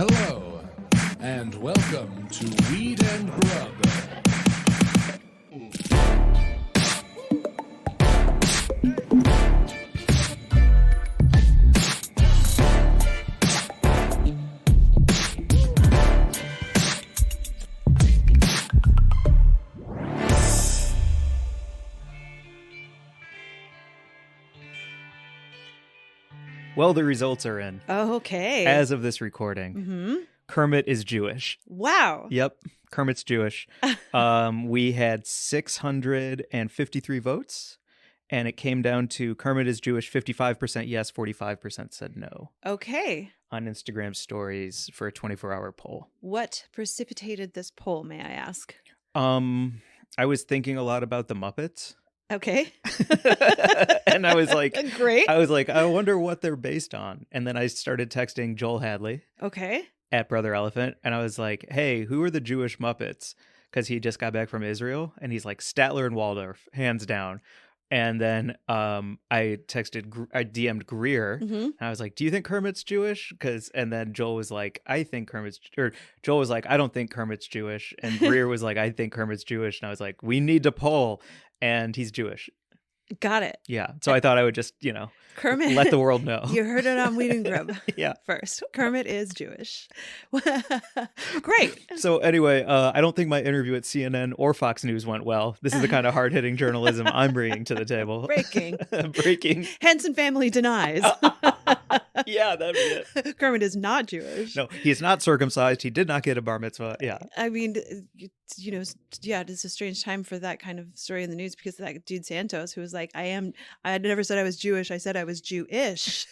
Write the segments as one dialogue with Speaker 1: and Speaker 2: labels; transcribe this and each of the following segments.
Speaker 1: Hello, and welcome to Weed and Grub.
Speaker 2: Well, the results are in.
Speaker 3: Okay.
Speaker 2: As of this recording,
Speaker 3: Mm-hmm.
Speaker 2: Kermit is Jewish.
Speaker 3: Wow.
Speaker 2: Yep, Kermit's Jewish. We had 653 votes, and it came down to Kermit is Jewish, 55% yes, 45% said no.
Speaker 3: Okay.
Speaker 2: On Instagram stories for a 24-hour poll.
Speaker 3: What precipitated this poll, may I ask?
Speaker 2: I was thinking a lot about the Muppets.
Speaker 3: Okay.
Speaker 2: And I was like,
Speaker 3: great.
Speaker 2: I wonder what they're based on. And then I started texting Joel Hadley
Speaker 3: Okay.
Speaker 2: at Brother Elephant. And I was like, hey, who are the Jewish Muppets? Because he just got back from Israel. And he's like, Statler and Waldorf, hands down. And then I DM'd Greer.
Speaker 3: Mm-hmm.
Speaker 2: And I was like, do you think Kermit's Jewish? And then Joel was like, Joel was like, I don't think Kermit's Jewish. And Greer was like, I think Kermit's Jewish. And I was like, we need to poll. And he's Jewish.
Speaker 3: Got it.
Speaker 2: Yeah. So I thought I would just,
Speaker 3: Kermit.
Speaker 2: let the world know.
Speaker 3: You heard it on Weed and Grub.
Speaker 2: Yeah.
Speaker 3: First. Kermit is Jewish. Great.
Speaker 2: So anyway, I don't think my interview at CNN or Fox News went well. This is the kind of hard-hitting journalism I'm bringing to the table. Breaking.
Speaker 3: Henson family denies.
Speaker 2: Yeah, that'd be it.
Speaker 3: Kermit is not Jewish.
Speaker 2: No, he's not circumcised. He did not get a bar mitzvah. Yeah.
Speaker 3: I mean, it's a strange time for that kind of story in the news because of that dude Santos who was like, I never said I was Jewish. I said I was Jewish.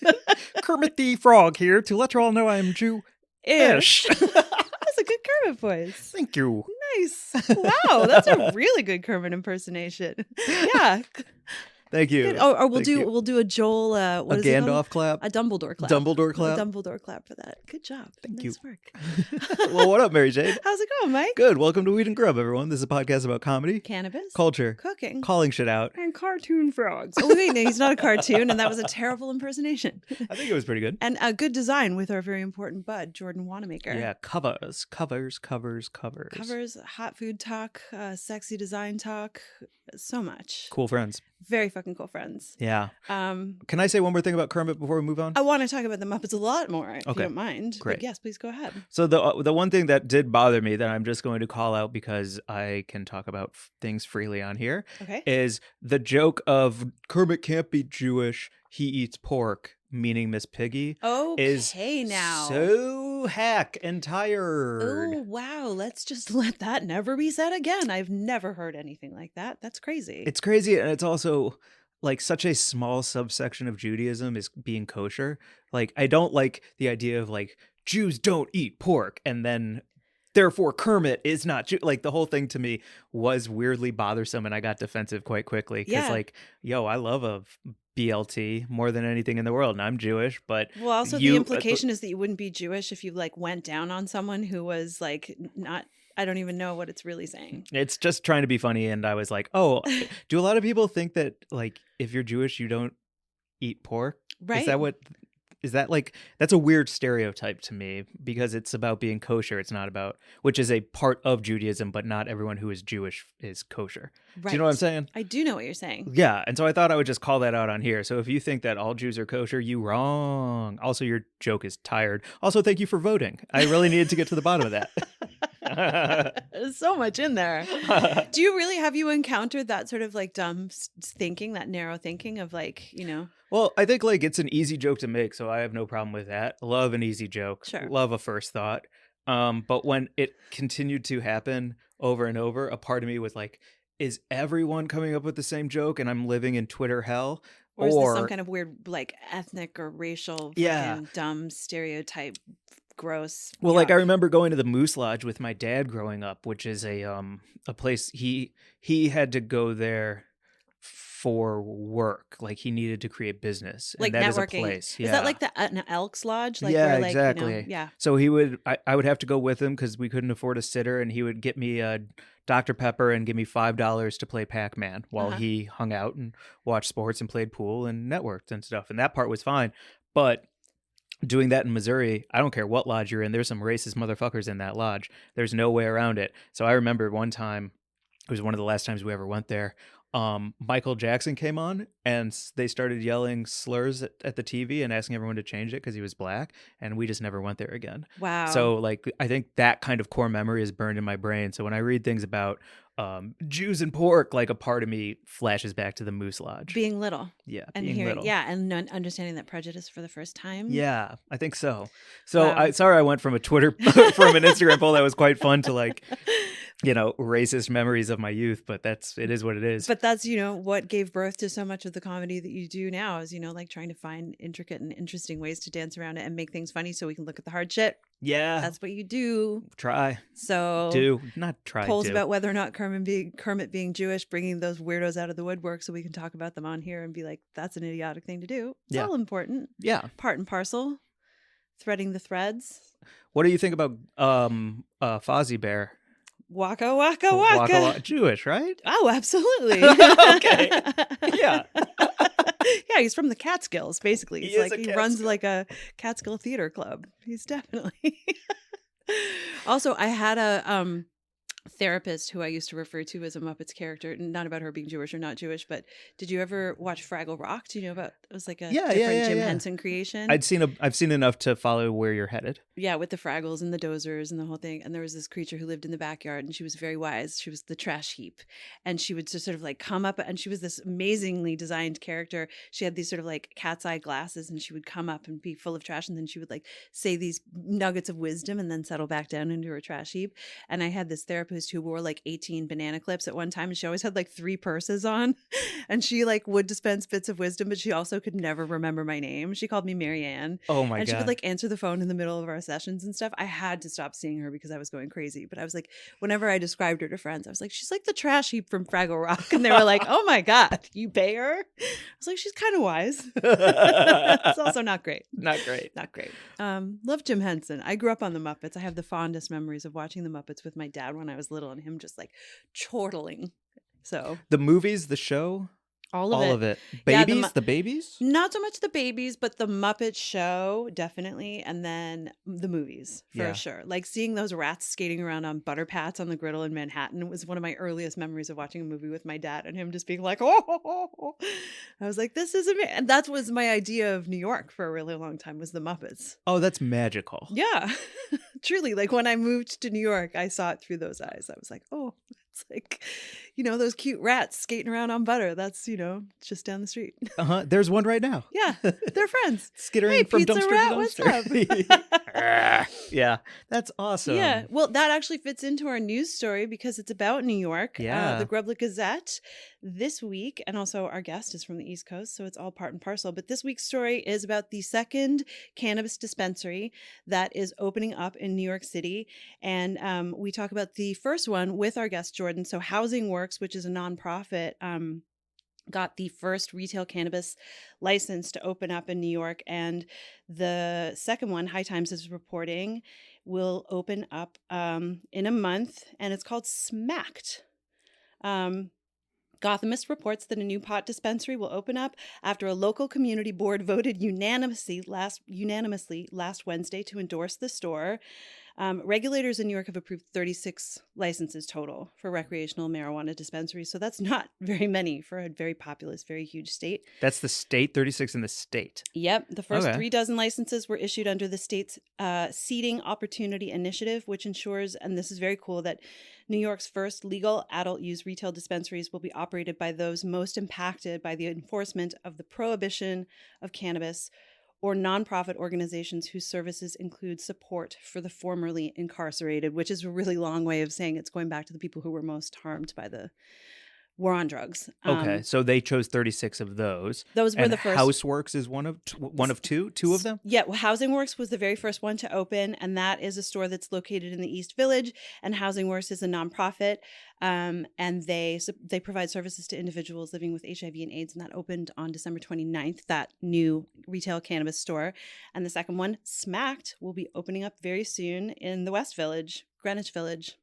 Speaker 2: Kermit the Frog here to let you all know I am Jew-ish.
Speaker 3: That's a good Kermit voice.
Speaker 2: Thank you.
Speaker 3: Nice. Wow, that's a really good Kermit impersonation. Yeah.
Speaker 2: Thank you.
Speaker 3: Good. Or we'll do a Joel. What
Speaker 2: a
Speaker 3: is it called?
Speaker 2: Gandalf clap.
Speaker 3: A Dumbledore clap.
Speaker 2: Dumbledore clap.
Speaker 3: A Dumbledore clap for that. Good job.
Speaker 2: Thank
Speaker 3: nice
Speaker 2: you.
Speaker 3: Work.
Speaker 2: Well, what up, Mary Jane?
Speaker 3: How's it going, Mike?
Speaker 2: Good. Welcome to Weed and Grub, everyone. This is a podcast about comedy,
Speaker 3: Cannabis,
Speaker 2: culture,
Speaker 3: cooking,
Speaker 2: calling shit out,
Speaker 3: and cartoon frogs. Oh wait, no, he's not a cartoon, and that was a terrible impersonation.
Speaker 2: I think it was pretty good.
Speaker 3: And a good design with our very important bud, Jordan Wannemacher.
Speaker 2: Yeah, covers.
Speaker 3: Covers, hot food talk, sexy design talk, so much.
Speaker 2: Cool friends.
Speaker 3: Very fucking cool friends.
Speaker 2: Yeah. Can I say one more thing about Kermit before we move on?
Speaker 3: I want to talk about the Muppets a lot more, if you don't mind.
Speaker 2: Great.
Speaker 3: But yes, please go ahead.
Speaker 2: So the one thing that did bother me that I'm just going to call out because I can talk about things freely on here is the joke of Kermit can't be Jewish, he eats pork, meaning Miss Piggy, is
Speaker 3: now
Speaker 2: so hack and tired.
Speaker 3: Oh, wow. Let's just let that never be said again. I've never heard anything like that. That's crazy.
Speaker 2: It's crazy, and it's also like such a small subsection of Judaism is being kosher. Like, I don't like the idea of like Jews don't eat pork and then therefore Kermit is not Jew. Like, the whole thing to me was weirdly bothersome, and I got defensive quite quickly because like, yo, I love a BLT more than anything in the world, and I'm Jewish, but
Speaker 3: well, also the implication is that you wouldn't be Jewish if you like went down on someone who was like not. I don't even know what it's really saying.
Speaker 2: It's just trying to be funny, and I was like, oh, do a lot of people think that like if you're Jewish you don't eat pork?
Speaker 3: Right.
Speaker 2: Is that like, that's a weird stereotype to me because it's about being kosher. It's not about, which is a part of Judaism, but not everyone who is Jewish is kosher.
Speaker 3: Right.
Speaker 2: Do you know what I'm saying?
Speaker 3: I do know what you're saying.
Speaker 2: Yeah. And so I thought I would just call that out on here. So if you think that all Jews are kosher, you wrong. Also, your joke is tired. Also, thank you for voting. I really needed to get to the bottom of that.
Speaker 3: There's so much in there. Do you really, have you encountered that sort of like dumb thinking, that narrow thinking of like,
Speaker 2: Well, I think like it's an easy joke to make, so I have no problem with that. Love an easy joke.
Speaker 3: Sure.
Speaker 2: Love a first thought. But when it continued to happen over and over, a part of me was like, is everyone coming up with the same joke and I'm living in Twitter hell?
Speaker 3: Or is this some kind of weird like ethnic or racial fucking dumb stereotype? Gross.
Speaker 2: Well, like I remember going to the Moose Lodge with my dad growing up, which is a place he had to go there for work. Like he needed to create business. And
Speaker 3: like
Speaker 2: that
Speaker 3: networking.
Speaker 2: Is a place. Yeah.
Speaker 3: Is that like an Elks Lodge? Like
Speaker 2: yeah,
Speaker 3: where, like,
Speaker 2: exactly.
Speaker 3: Yeah.
Speaker 2: So I would have to go with him because we couldn't afford a sitter, and he would get me a Dr. Pepper and give me $5 to play Pac-Man while he hung out and watched sports and played pool and networked and stuff. And that part was fine. But doing that in Missouri, I don't care what lodge you're in. There's some racist motherfuckers in that lodge. There's no way around it. So I remember one time, it was one of the last times we ever went there. Michael Jackson came on and they started yelling slurs at the TV and asking everyone to change it because he was black, and we just never went there again.
Speaker 3: Wow.
Speaker 2: So like I think that kind of core memory is burned in my brain. So when I read things about Jews and pork, like a part of me flashes back to the Moose Lodge.
Speaker 3: Being little.
Speaker 2: Yeah,
Speaker 3: And
Speaker 2: being
Speaker 3: hearing,
Speaker 2: little.
Speaker 3: yeah, and understanding that prejudice for the first time.
Speaker 2: Yeah, I think so. So
Speaker 3: Wow.
Speaker 2: sorry I went from a Twitter from an Instagram poll that was quite fun to like, racist memories of my youth, but it is what it is.
Speaker 3: But that's, what gave birth to so much of the comedy that you do now is, like trying to find intricate and interesting ways to dance around it and make things funny so we can look at the hard shit.
Speaker 2: Yeah.
Speaker 3: That's what you do.
Speaker 2: Try.
Speaker 3: So
Speaker 2: Not try.
Speaker 3: polls
Speaker 2: do.
Speaker 3: about whether or not Kermit being Jewish, bringing those weirdos out of the woodwork so we can talk about them on here and be like, that's an idiotic thing to do. It's all important.
Speaker 2: Yeah.
Speaker 3: Part and parcel. Threading the threads.
Speaker 2: What do you think about Fozzie Bear?
Speaker 3: Waka waka waka.
Speaker 2: Jewish, right?
Speaker 3: Oh, absolutely.
Speaker 2: Okay. Yeah.
Speaker 3: Yeah, he's from the Catskills, basically.
Speaker 2: He
Speaker 3: It's
Speaker 2: is
Speaker 3: like
Speaker 2: a
Speaker 3: he runs
Speaker 2: Catskill.
Speaker 3: like a Catskill theater club. He's definitely. Also, I had a therapist who I used to refer to as a Muppets character, not about her being Jewish or not Jewish, but did you ever watch Fraggle Rock? Do you know about it was like a different Jim Henson creation?
Speaker 2: I've seen enough to follow where you're headed.
Speaker 3: Yeah, with the Fraggles and the Dozers and the whole thing. And there was this creature who lived in the backyard and she was very wise. She was the trash heap. And she would just sort of like come up and she was this amazingly designed character. She had these sort of like cat's eye glasses and she would come up and be full of trash. And then she would like say these nuggets of wisdom and then settle back down into her trash heap. And I had this therapist who wore like 18 banana clips at one time. And she always had like 3 purses on. And she like would dispense bits of wisdom, but she also could never remember my name. She called me Mary Ann.
Speaker 2: Oh my
Speaker 3: And
Speaker 2: God.
Speaker 3: she would like answer the phone in the middle of our sessions and stuff. I had to stop seeing her because I was going crazy. But I was like, whenever I described her to friends, I was like, she's like the trash heap from Fraggle Rock. And they were like, oh my God, you pay her? I was like, she's kind of wise. It's also not great.
Speaker 2: Not great.
Speaker 3: Not great. Love Jim Henson. I grew up on the Muppets. I have the fondest memories of watching the Muppets with my dad when I was little and him just like chortling. So
Speaker 2: The movies, the show,
Speaker 3: all
Speaker 2: all
Speaker 3: of
Speaker 2: of
Speaker 3: it.
Speaker 2: it.
Speaker 3: Yeah,
Speaker 2: Babies, the babies?
Speaker 3: Not so much the babies, but the Muppet Show, definitely. And then the movies, for
Speaker 2: Yeah.
Speaker 3: sure. Like seeing those rats skating around on butter pats on the griddle in Manhattan was one of my earliest memories of watching a movie with my dad and him just being like, oh. I was like, this is amazing. And that was my idea of New York for a really long time was the Muppets.
Speaker 2: Oh, that's magical.
Speaker 3: Yeah, truly. Like when I moved to New York, I saw it through those eyes. I was like, oh, it's like, those cute rats skating around on butter. That's, just down the street.
Speaker 2: There's one right now.
Speaker 3: Yeah, they're friends.
Speaker 2: Skittering
Speaker 3: Hey,
Speaker 2: from
Speaker 3: pizza
Speaker 2: dumpster
Speaker 3: rat,
Speaker 2: to
Speaker 3: what's
Speaker 2: dumpster. Yeah, that's awesome.
Speaker 3: Yeah, well, that actually fits into our news story because it's about New York.
Speaker 2: Yeah.
Speaker 3: The Grub Gazette this week, and also our guest is from the East Coast, so it's all part and parcel. But this week's story is about the second cannabis dispensary that is opening up in New York City. And we talk about the first one with our guest, Jordan. So Housing Works, which is a nonprofit, got the first retail cannabis license to open up in New York. And the second one, High Times is reporting, will open up in a month, and it's called Smacked. Gothamist reports that a new pot dispensary will open up after a local community board voted unanimously last Wednesday to endorse the store. Regulators in New York have approved 36 licenses total for recreational marijuana dispensaries. So that's not very many for a very populous, very huge state.
Speaker 2: That's the state, 36 in the state.
Speaker 3: Yep. The first
Speaker 2: Okay.
Speaker 3: 3 dozen licenses were issued under the state's Seeding Opportunity Initiative, which ensures, and this is very cool, that New York's first legal adult use retail dispensaries will be operated by those most impacted by the enforcement of the prohibition of cannabis, or nonprofit organizations whose services include support for the formerly incarcerated, which is a really long way of saying it's going back to the people who were most harmed by the war on drugs.
Speaker 2: Okay, so they chose 36 of those.
Speaker 3: Those were
Speaker 2: and
Speaker 3: the first.
Speaker 2: Houseworks is one of two of them?
Speaker 3: Yeah, well, Housing Works was the very first one to open, and that is a store that's located in the East Village. And Housing Works is a nonprofit, and they provide services to individuals living with HIV and AIDS, and that opened on December 29th, that new retail cannabis store. And the second one, Smacked, will be opening up very soon in the West Village, Greenwich Village.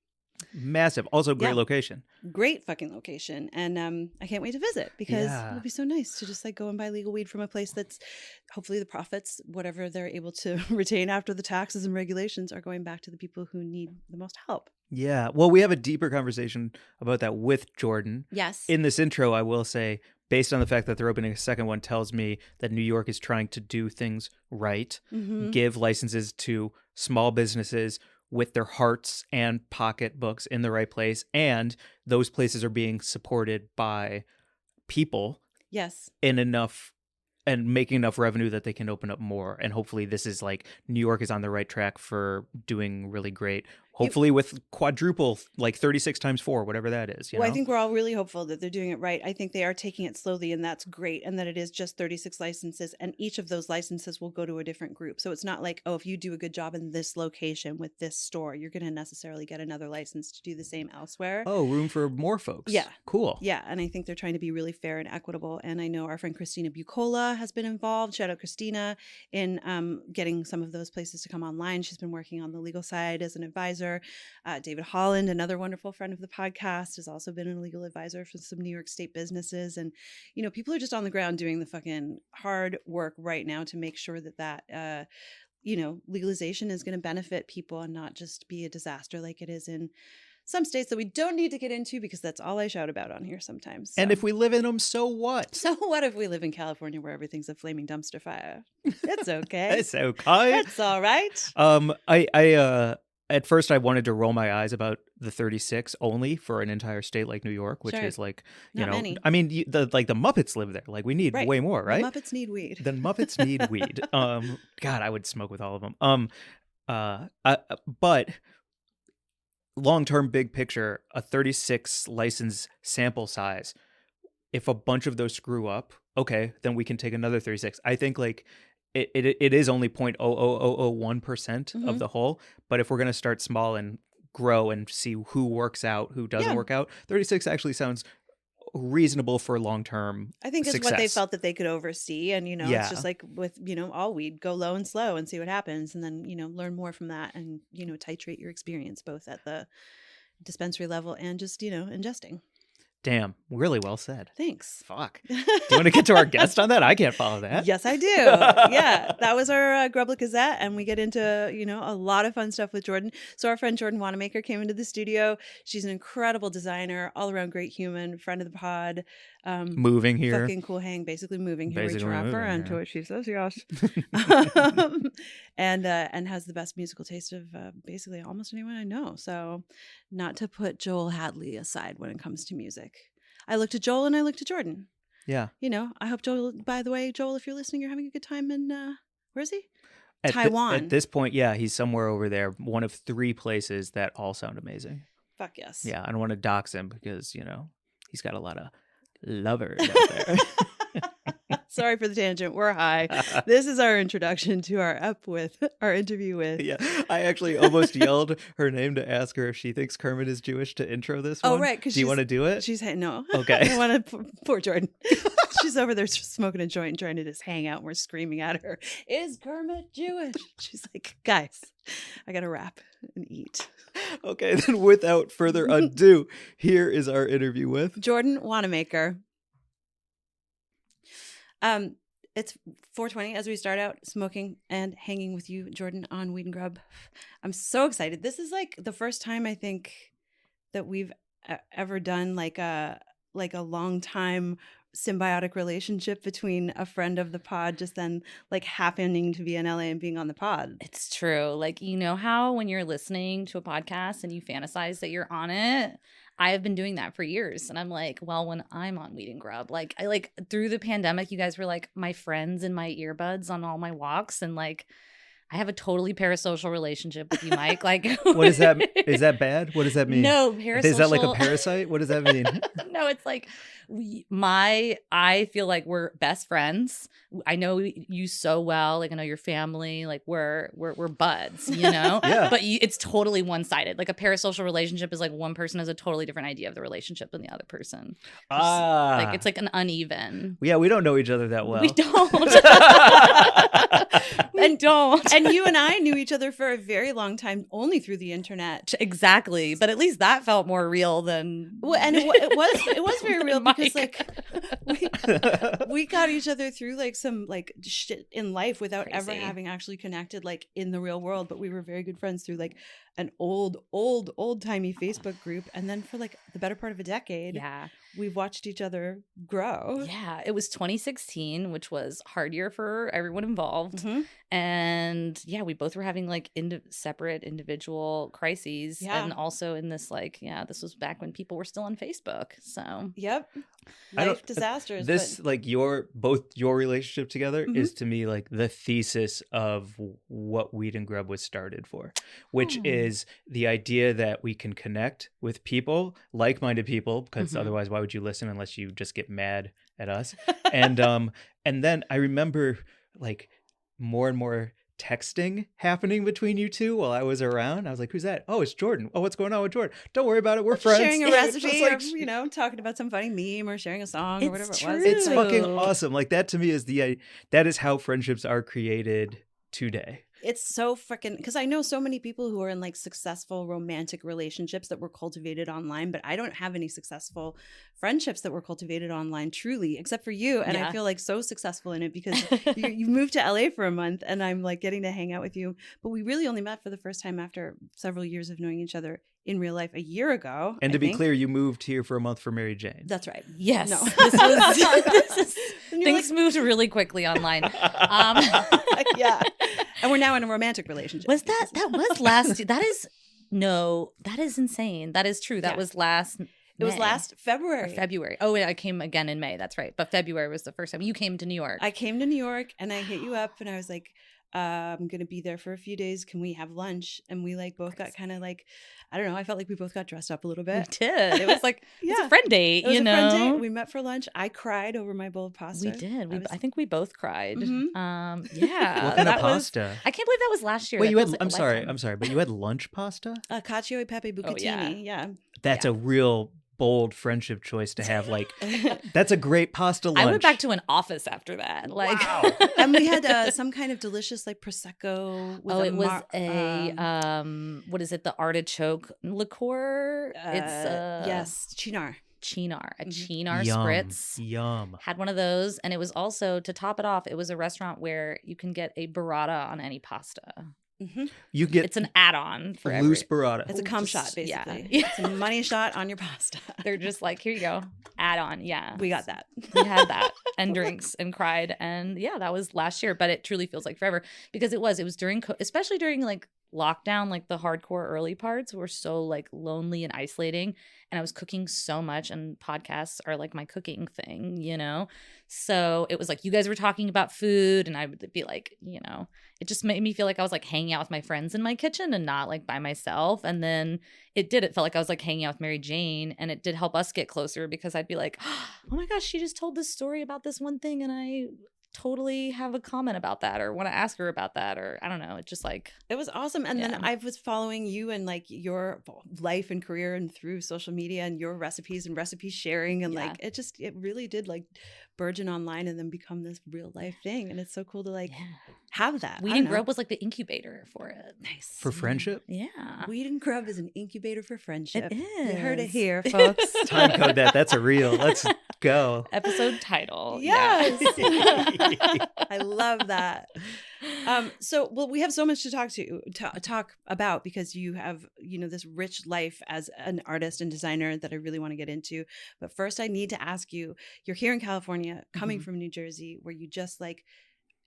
Speaker 2: Massive. Also great
Speaker 3: Yeah.
Speaker 2: location.
Speaker 3: Great fucking location. And I can't wait to visit because
Speaker 2: Yeah.
Speaker 3: it'll be so nice to just like go and buy legal weed from a place that's hopefully the profits, whatever they're able to retain after the taxes and regulations, are going back to the people who need the most help.
Speaker 2: Yeah. Well, we have a deeper conversation about that with Jordan.
Speaker 3: Yes.
Speaker 2: In this intro, I will say, based on the fact that they're opening a second one, tells me that New York is trying to do things right, give licenses to small businesses with their hearts and pocketbooks in the right place. And those places are being supported by people
Speaker 3: Yes.
Speaker 2: in enough and making enough revenue that they can open up more. And hopefully this is like New York is on the right track for doing really great. Hopefully with quadruple, like 36 times 4, whatever that is. You
Speaker 3: Well,
Speaker 2: know?
Speaker 3: I think we're all really hopeful that they're doing it right. I think they are taking it slowly, and that's great. And that it is just 36 licenses, and each of those licenses will go to a different group. So it's not like, oh, if you do a good job in this location with this store, you're going to necessarily get another license to do the same elsewhere.
Speaker 2: Oh, room for more folks.
Speaker 3: Yeah.
Speaker 2: Cool.
Speaker 3: Yeah, and I think they're trying to be really fair and equitable. And I know our friend Christina Bucola has been involved. Shout out Christina in getting some of those places to come online. She's been working on the legal side as an advisor. David Holland, another wonderful friend of the podcast, has also been a legal advisor for some New York State businesses. And, you know, people are just on the ground doing the fucking hard work right now to make sure that you know, legalization is going to benefit people and not just be a disaster like it is in some states that we don't need to get into because that's all I shout about on here sometimes.
Speaker 2: And
Speaker 3: So.
Speaker 2: if we live in them, so what?
Speaker 3: So what if we live in California where everything's a flaming dumpster fire? It's okay.
Speaker 2: It's okay.
Speaker 3: It's all right.
Speaker 2: I at first I wanted to roll my eyes about the 36 only for an entire state like New York, which
Speaker 3: Sure.
Speaker 2: is like, you
Speaker 3: Not
Speaker 2: know,
Speaker 3: many.
Speaker 2: I mean, the Muppets live there. Like we need
Speaker 3: Right.
Speaker 2: way more, right?
Speaker 3: The Muppets need weed.
Speaker 2: The Muppets need weed. God, I would smoke with all of them. But long-term big picture, a 36 license sample size, if a bunch of those screw up, okay, then we can take another 36. I think like it is only 0.00001% of the whole, but if we're going to start small and grow and see who works out, who doesn't work out, 36 actually sounds reasonable for long-term
Speaker 3: I think it's
Speaker 2: success.
Speaker 3: what they felt that they could oversee. And, you know,
Speaker 2: Yeah.
Speaker 3: it's just like with, you know, all weed, go low and slow and see what happens. And then, you know, learn more from that and, you know, titrate your experience both at the dispensary level and just, you know, ingesting.
Speaker 2: Damn, really well said.
Speaker 3: Thanks.
Speaker 2: Fuck. Do you want to get to our guest on that? I can't follow that.
Speaker 3: Yes, I do. Yeah, that was our Grub Gazette, and we get into, you know, a lot of fun stuff with Jordan. So our friend Jordan Wannemacher came into the studio. She's an incredible designer, all around great human, friend of the pod.
Speaker 2: Moving here.
Speaker 3: Fucking cool hang, basically moving here.
Speaker 2: Basically
Speaker 3: We trap her
Speaker 2: moving,
Speaker 3: into
Speaker 2: yeah.
Speaker 3: what she says, yes. And has the best musical taste of basically almost anyone I know. So not to put Joel Hadley aside when it comes to music. I looked at Joel and I looked at Jordan.
Speaker 2: Yeah.
Speaker 3: You know, I hope Joel, by the way, Joel, if you're listening, you're having a good time in, where is he?
Speaker 2: At
Speaker 3: Taiwan.
Speaker 2: At this point, yeah, he's somewhere over there. One of 3 places that all sound amazing.
Speaker 3: Fuck yes.
Speaker 2: Yeah, I don't want to dox him because, you know, he's got a lot of lovers out there.
Speaker 3: Sorry for the tangent. We're high. This is our introduction to our interview with.
Speaker 2: Yeah, I actually almost yelled her name to ask her if she thinks Kermit is Jewish to intro this one.
Speaker 3: Oh, right.
Speaker 2: Do you want to do it?
Speaker 3: She's no.
Speaker 2: Okay.
Speaker 3: I want to poor Jordan. She's over there smoking a joint and trying to just hang out. And we're screaming at her. Is Kermit Jewish? She's like, guys, I got to rap and eat.
Speaker 2: Okay, then without further ado, here is our interview with
Speaker 3: Jordan Wannemacher. It's 4:20 as we start out smoking and hanging with you, Jordan, on Weed and Grub. I'm so excited. This is like the first time I think that we've ever done like a long time symbiotic relationship between a friend of the pod just then like happening to be in LA and being on the pod.
Speaker 4: It's true. Like, you know how when you're listening to a podcast and you fantasize that you're on it? I have been doing that for years. And I'm like, well, when I'm on Weed and Grub, like I like through the pandemic, you guys were like my friends in my earbuds on all my walks. And like, I have a totally parasocial relationship with you, Mike. Like,
Speaker 2: what is that? Is that bad? What does that mean?
Speaker 4: No, parasocial.
Speaker 2: Is that like a parasite? What does that mean?
Speaker 4: No, it's like I feel like we're best friends. I know you so well. Like I know your family. Like we're buds, you know.
Speaker 2: Yeah.
Speaker 4: But it's totally one-sided. Like a parasocial relationship is like one person has a totally different idea of the relationship than the other person. Like it's like an uneven.
Speaker 2: Yeah, we don't know each other that well.
Speaker 4: We don't. We don't.
Speaker 3: And you and I knew each other for a very long time, only through the internet.
Speaker 4: Exactly. But at least that felt more real than.
Speaker 3: Well, and it was very real because
Speaker 4: Mike.
Speaker 3: we got each other through like some like shit in life without ever
Speaker 4: Crazy.
Speaker 3: having actually connected like in the real world. But we were very good friends through like an old timey Facebook group, and then for like the better part of a decade,
Speaker 4: Yeah.
Speaker 3: we've watched each other grow.
Speaker 4: Yeah. It was 2016, which was a hard year for everyone involved.
Speaker 3: Mhm.
Speaker 4: And yeah, we both were having like separate individual crises.
Speaker 3: Yeah.
Speaker 4: And also in this, like, yeah, this was back when people were still on Facebook. So
Speaker 3: Yep.
Speaker 2: I don't-
Speaker 3: Life disasters.
Speaker 2: This like both your relationship together
Speaker 3: Mhm.
Speaker 2: is to me like the thesis of what Weed and Grub was started for, which
Speaker 4: Oh.
Speaker 2: is the idea that we can connect with people, like-minded people, because
Speaker 4: Mhm.
Speaker 2: otherwise why would you listen unless you just get mad at us? And then I remember like more and more texting happening between you two while I was around. I was like, "Who's that? Oh, it's Jordan. Oh, what's going on with Jordan? Don't worry about it. We're friends."
Speaker 3: sharing a
Speaker 2: It's
Speaker 3: recipe,
Speaker 2: like,
Speaker 3: or talking about some funny meme, or sharing a song, or
Speaker 4: It's
Speaker 3: whatever it was.
Speaker 4: true.
Speaker 2: it's fucking
Speaker 4: True.
Speaker 2: awesome. Like that to me is that is how friendships are created today.
Speaker 3: It's so freaking, because I know so many people who are in like successful romantic relationships that were cultivated online, but I don't have any successful friendships that were cultivated online truly, except for you. And I
Speaker 4: Yeah.
Speaker 3: feel like so successful in it because you moved to LA for a month, and I'm like getting to hang out with you. But we really only met for the first time after several years of knowing each other in real life a year ago.
Speaker 2: And
Speaker 3: I
Speaker 2: to be
Speaker 3: think.
Speaker 2: clear, you moved here for a month for Mary Jane.
Speaker 3: That's right.
Speaker 4: yes,
Speaker 3: No. And you're
Speaker 4: things moved really quickly online.
Speaker 3: yeah. And we're now in a romantic relationship.
Speaker 4: Was that was last? That is insane. That is true. That
Speaker 3: Yeah.
Speaker 4: was last.
Speaker 3: It was
Speaker 4: May
Speaker 3: last
Speaker 4: or
Speaker 3: February.
Speaker 4: February. Oh, I came again in May. That's right. But February was the first time you came to New York.
Speaker 3: I came to New York and I hit you up and I was like, I'm going to be there for a few days. Can we have lunch? And we like both got kind of like, I don't know. I felt like we both got dressed up a little
Speaker 4: We
Speaker 3: bit.
Speaker 4: did. It was like it's
Speaker 3: Yeah.
Speaker 4: a friend date.
Speaker 3: It was
Speaker 4: you
Speaker 3: a
Speaker 4: know,
Speaker 3: friend date. We met for lunch. I cried over my bowl of pasta.
Speaker 4: we did.
Speaker 3: I was-
Speaker 4: I think we both cried.
Speaker 3: Mhm.
Speaker 4: Yeah.
Speaker 2: What kind of
Speaker 4: that was-
Speaker 2: pasta?
Speaker 4: I can't believe that was last year.
Speaker 2: Wait,
Speaker 4: That
Speaker 2: you had
Speaker 4: feels like a
Speaker 2: I'm
Speaker 4: lifetime.
Speaker 2: sorry, but you had lunch pasta?
Speaker 3: Cacio e pepe bucatini. Yeah.
Speaker 2: That's
Speaker 4: Yeah.
Speaker 2: a real bold friendship choice to have. Like that's a great pasta lunch.
Speaker 4: I went back to an office after that. Like,
Speaker 2: Wow.
Speaker 3: And we had some kind of delicious like prosecco with
Speaker 4: it was what is it? The artichoke liqueur. It's
Speaker 3: yes, chinar.
Speaker 4: chinar, a
Speaker 3: Mhm.
Speaker 4: chinar
Speaker 2: Yum,
Speaker 4: spritz.
Speaker 2: Yum.
Speaker 4: Had one of those, and it was also, to top it off, it was a restaurant where you can get a burrata on any pasta.
Speaker 3: Mm-hmm.
Speaker 2: You get
Speaker 4: It's an add-on for
Speaker 2: loose
Speaker 4: every.
Speaker 2: burrata.
Speaker 3: It's a cum
Speaker 4: Just-
Speaker 3: shot,
Speaker 4: yeah.
Speaker 3: basically. It's a money shot on your pasta.
Speaker 4: They're just like, here you go, add-on. Yeah,
Speaker 3: We got that.
Speaker 4: we had that and drinks and cried, and yeah, that was last year. But it truly feels like forever because it was during especially during like lockdown, like the hardcore early parts were so like lonely and isolating, and I was cooking so much, and podcasts are like my cooking thing, you know. So it was like you guys were talking about food, and I would be like, you know, it just made me feel like I was like hanging out with my friends in my kitchen and not like by myself. And then it felt like I was like hanging out with Mary Jane, and it did help us get closer because I'd be like, oh my gosh, she just told this story about this one thing, and I totally have a comment about that or want to ask her about that, or I don't know. It's just like,
Speaker 3: It was awesome. And
Speaker 4: Yeah.
Speaker 3: then I was following you and like your life and career and through social media and your recipes and recipe sharing. And
Speaker 4: Yeah.
Speaker 3: like, it really did like burgeon online and then become this real life thing. And it's so cool to like have that.
Speaker 4: Weed
Speaker 3: I don't
Speaker 4: and
Speaker 3: know.
Speaker 4: Grub was like the incubator for it.
Speaker 3: Nice.
Speaker 2: for friendship.
Speaker 4: Yeah.
Speaker 3: Weed and Grub is an incubator for friendship.
Speaker 4: It
Speaker 3: You heard it
Speaker 4: is.
Speaker 3: here, folks.
Speaker 2: Time code that. That's a real. Let's go.
Speaker 4: Episode title.
Speaker 3: Yes.
Speaker 2: Yeah.
Speaker 3: I love that. Well, we have so much to talk about because you have, this rich life as an artist and designer that I really want to get into. But first I need to ask you, you're here in California, coming
Speaker 4: Mhm.
Speaker 3: from New Jersey, where you just like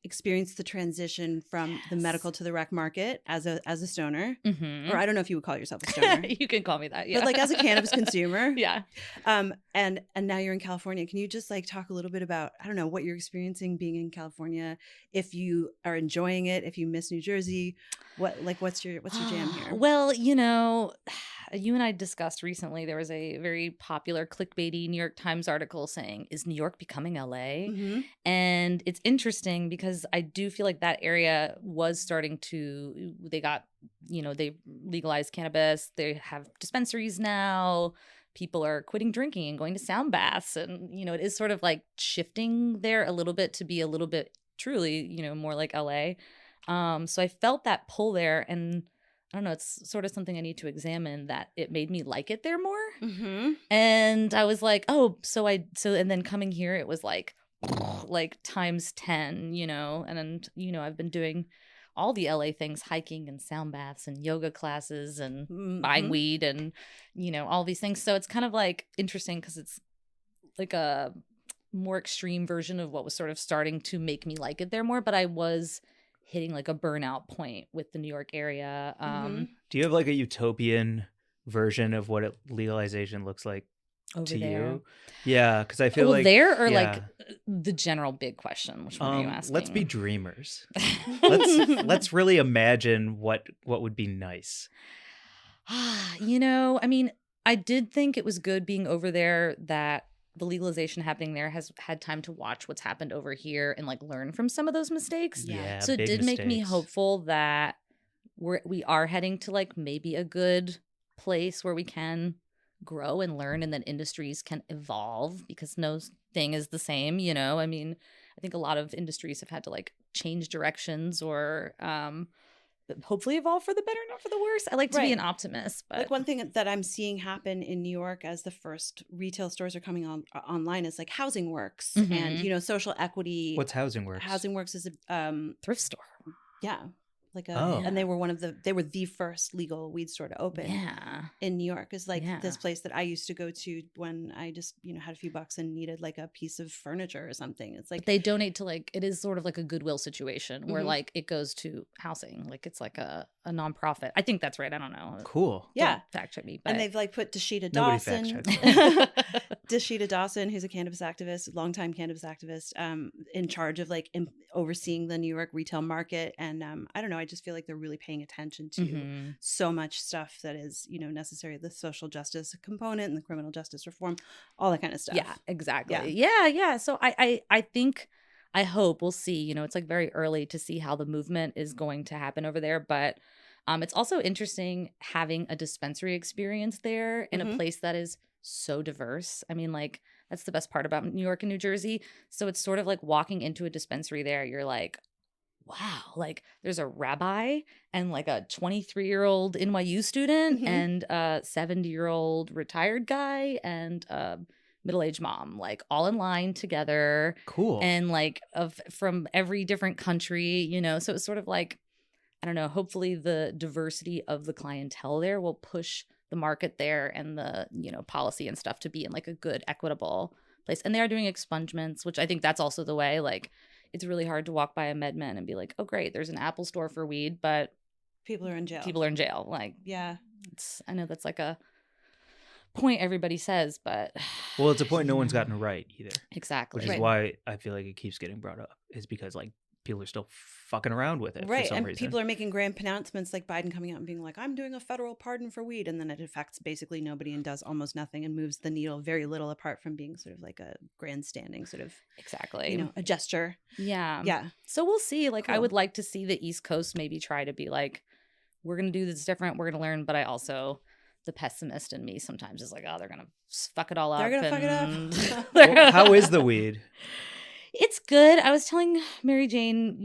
Speaker 3: experienced the transition from the
Speaker 4: Yes.
Speaker 3: medical to the rec market as a stoner.
Speaker 4: Mhm.
Speaker 3: Or I don't know if you would call yourself a stoner.
Speaker 4: You can call me that. Yeah.
Speaker 3: But like as a cannabis consumer.
Speaker 4: Yeah.
Speaker 3: And now you're in California. Can you just like talk a little bit about, I don't know, what you're experiencing being in California, if you are enjoying it, if you miss New Jersey, what's your jam here?
Speaker 4: Well, you and I discussed recently, there was a very popular clickbaity New York Times article saying, is New York becoming LA?
Speaker 3: Mhm.
Speaker 4: And it's interesting because I do feel like that area was starting to, they legalized cannabis. They have dispensaries now. People are quitting drinking and going to sound baths. And, it is sort of like shifting there a little bit to be a little bit truly, more like LA. So I felt that pull there, and I don't know, it's sort of something I need to examine, that it made me like it there more.
Speaker 3: Mm-hmm.
Speaker 4: And I was like, oh, and then coming here, it was like times 10, and then, I've been doing all the LA things, hiking and sound baths and yoga classes and buying weed and, all these things. So it's kind of like interesting because it's like a more extreme version of what was sort of starting to make me like it there more. But I was hitting like a burnout point with the New York area.
Speaker 2: Do you have like a utopian version of what legalization looks like
Speaker 4: Over
Speaker 2: to
Speaker 4: there.
Speaker 2: you? Yeah, because I feel like
Speaker 4: there or
Speaker 2: yeah.
Speaker 4: like the general big question. Which one are you asking?
Speaker 2: Let's be dreamers. let's really imagine what would be nice.
Speaker 4: I mean, I did think it was good being over there that the legalization happening there has had time to watch what's happened over here and like learn from some of those mistakes.
Speaker 2: Yeah,
Speaker 4: So it
Speaker 2: big
Speaker 4: did make me
Speaker 2: mistakes.
Speaker 4: hopeful that we are heading to like maybe a good place where we can grow and learn, and then industries can evolve, because no thing is the same. I mean, I think a lot of industries have had to like change directions or hopefully evolve for the better, not for the worse. I like to be an optimist, but
Speaker 3: Like one thing that I'm seeing happen in New York as the first retail stores are coming online is like Housing Works and social equity.
Speaker 2: What's Housing Works?
Speaker 3: Housing Works is a
Speaker 4: thrift store.
Speaker 3: yeah, like
Speaker 2: Oh.
Speaker 3: and they were the first legal weed store to open.
Speaker 4: Yeah.
Speaker 3: In New York is like
Speaker 4: Yeah.
Speaker 3: this place that I used to go to when I just had a few bucks and needed like a piece of furniture or something. It's like
Speaker 4: But they donate to like, it is sort of like a Goodwill situation where
Speaker 3: Mhm.
Speaker 4: like it goes to housing, like it's like a nonprofit. I think that's right. I don't know.
Speaker 2: Cool.
Speaker 3: yeah.
Speaker 4: Don't fact check me, but
Speaker 3: And they've like put Dashita
Speaker 2: Nobody fact
Speaker 3: Dawson,
Speaker 2: checks.
Speaker 3: Dashita Dawson, who's a cannabis activist, longtime cannabis activist, in charge of like overseeing the New York retail market. And I don't know, I just feel like they're really paying attention to
Speaker 4: Mhm.
Speaker 3: so much stuff that is necessary, the social justice component and the criminal justice reform, all that kind of stuff.
Speaker 4: Yeah, exactly.
Speaker 3: Yeah.
Speaker 4: Yeah. So I think, I hope we'll see. It's like very early to see how the movement is going to happen over there, but it's also interesting having a dispensary experience there in a
Speaker 3: Mhm.
Speaker 4: place that is so diverse. I mean, like that's the best part about New York and New Jersey. So it's sort of like walking into a dispensary there, you're like, wow, like there's a rabbi and like a 23-year-old NYU student
Speaker 3: Mhm.
Speaker 4: and a 70-year-old retired guy and a middle-aged mom, like all in line together,
Speaker 2: Cool.
Speaker 4: and like from every different country, so it's sort of like, I don't know, hopefully the diversity of the clientele there will push the market there and the policy and stuff to be in like a good, equitable place. And they are doing expungements, which I think that's also the way. Like it's really hard to walk by a MedMen and be like, oh great, there's an Apple store for weed, but
Speaker 3: People are in jail.
Speaker 4: people are in jail. Like
Speaker 3: Yeah.
Speaker 4: I know that's like a point everybody says, but
Speaker 2: Well, it's a point no one's gotten right either,
Speaker 4: exactly.
Speaker 2: which is
Speaker 3: Right.
Speaker 2: why I feel like it keeps getting brought up, is because like people are still fucking around with it
Speaker 3: Right.
Speaker 2: for some
Speaker 3: And
Speaker 2: reason.
Speaker 3: people are making grand pronouncements like Biden coming out and being like, I'm doing a federal pardon for weed. And then it affects basically nobody and does almost nothing and moves the needle very little, apart from being sort of like a grandstanding sort of,
Speaker 4: Exactly.
Speaker 3: a gesture.
Speaker 4: Yeah.
Speaker 3: Yeah.
Speaker 4: So we'll see. Like I
Speaker 3: Cool.
Speaker 4: would like to see the East Coast maybe try to be like, we're going to do this different. We're going to learn. But I also, the pessimist in me sometimes is like, oh, they're going to fuck it all up.
Speaker 3: They're going to fuck it
Speaker 4: and-
Speaker 3: up.
Speaker 2: Well, how is the weed?
Speaker 4: It's good. I was telling Mary Jane,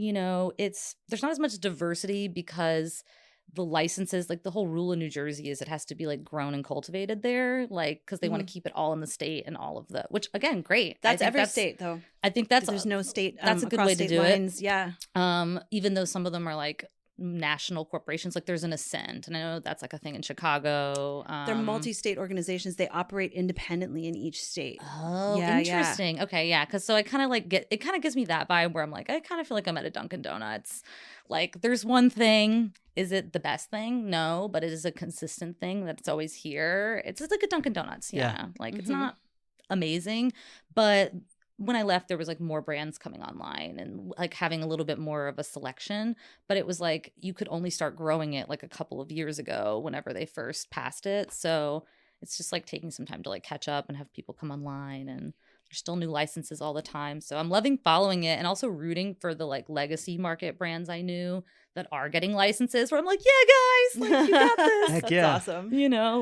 Speaker 4: there's not as much diversity because the licenses, like the whole rule in New Jersey is it has to be like grown and cultivated there, like because they want to keep it all in the state and all of the, which again, great. I
Speaker 3: That's
Speaker 4: think
Speaker 3: every state though.
Speaker 4: I think that's
Speaker 3: There's no state.
Speaker 4: that's a good
Speaker 3: across
Speaker 4: way to
Speaker 3: state
Speaker 4: do it.
Speaker 3: lines. Yeah.
Speaker 4: Even though some of them are like national corporations, like there's an Ascent, and I know that's like a thing in Chicago.
Speaker 3: They're multi-state organizations. They operate independently in each state.
Speaker 4: Oh,
Speaker 3: Yeah,
Speaker 4: interesting. Okay, yeah, because so I kind of like it kind of gives me that vibe where I'm like, I kind of feel like I'm at a Dunkin' Donuts. Like there's one thing. Is it the best thing? No, but it is a consistent thing that's always here. It's just like a Dunkin' Donuts. Yeah. Like it's
Speaker 3: Mhm.
Speaker 4: not amazing, but when I left, there was like more brands coming online and like having a little bit more of a selection. But it was like you could only start growing it like a couple of years ago whenever they first passed it. So it's just like taking some time to like catch up and have people come online, and there's still new licenses all the time. So I'm loving following it and also rooting for the like legacy market brands I knew that are getting licenses where I'm like, yeah, guys, like you got this.
Speaker 2: Heck
Speaker 3: That's
Speaker 2: yeah.
Speaker 3: awesome.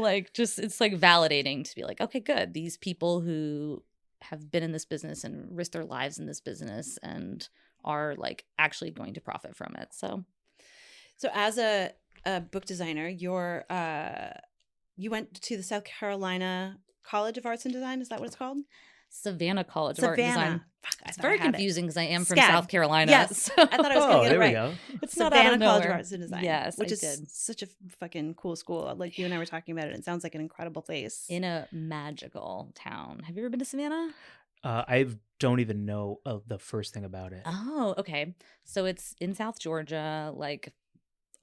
Speaker 4: Like just it's like validating to be like, okay, good. These people who have been in this business and risked their lives in this business and are like actually going to profit from it. So
Speaker 3: as a book designer, you went to the South Carolina College of Arts and Design. Is that what it's called?
Speaker 4: Savannah College of Art and Design.
Speaker 3: Fuck,
Speaker 4: It's very confusing because I am from
Speaker 3: SCAD.
Speaker 4: South Carolina.
Speaker 3: Yes,
Speaker 4: so-
Speaker 3: I thought I was going to get
Speaker 2: there
Speaker 3: it
Speaker 2: we
Speaker 3: right.
Speaker 2: go.
Speaker 4: It's not
Speaker 3: Savannah
Speaker 4: out of
Speaker 3: College of
Speaker 4: nowhere.
Speaker 3: Arts and Design.
Speaker 4: Yes,
Speaker 3: which
Speaker 4: I
Speaker 3: is
Speaker 4: did.
Speaker 3: such a fucking cool school. Like you and I were talking about it. It sounds like an incredible place.
Speaker 4: In a magical town. Have you ever been to Savannah?
Speaker 2: I don't even know the first thing about it.
Speaker 4: Oh, okay. So it's in South Georgia, like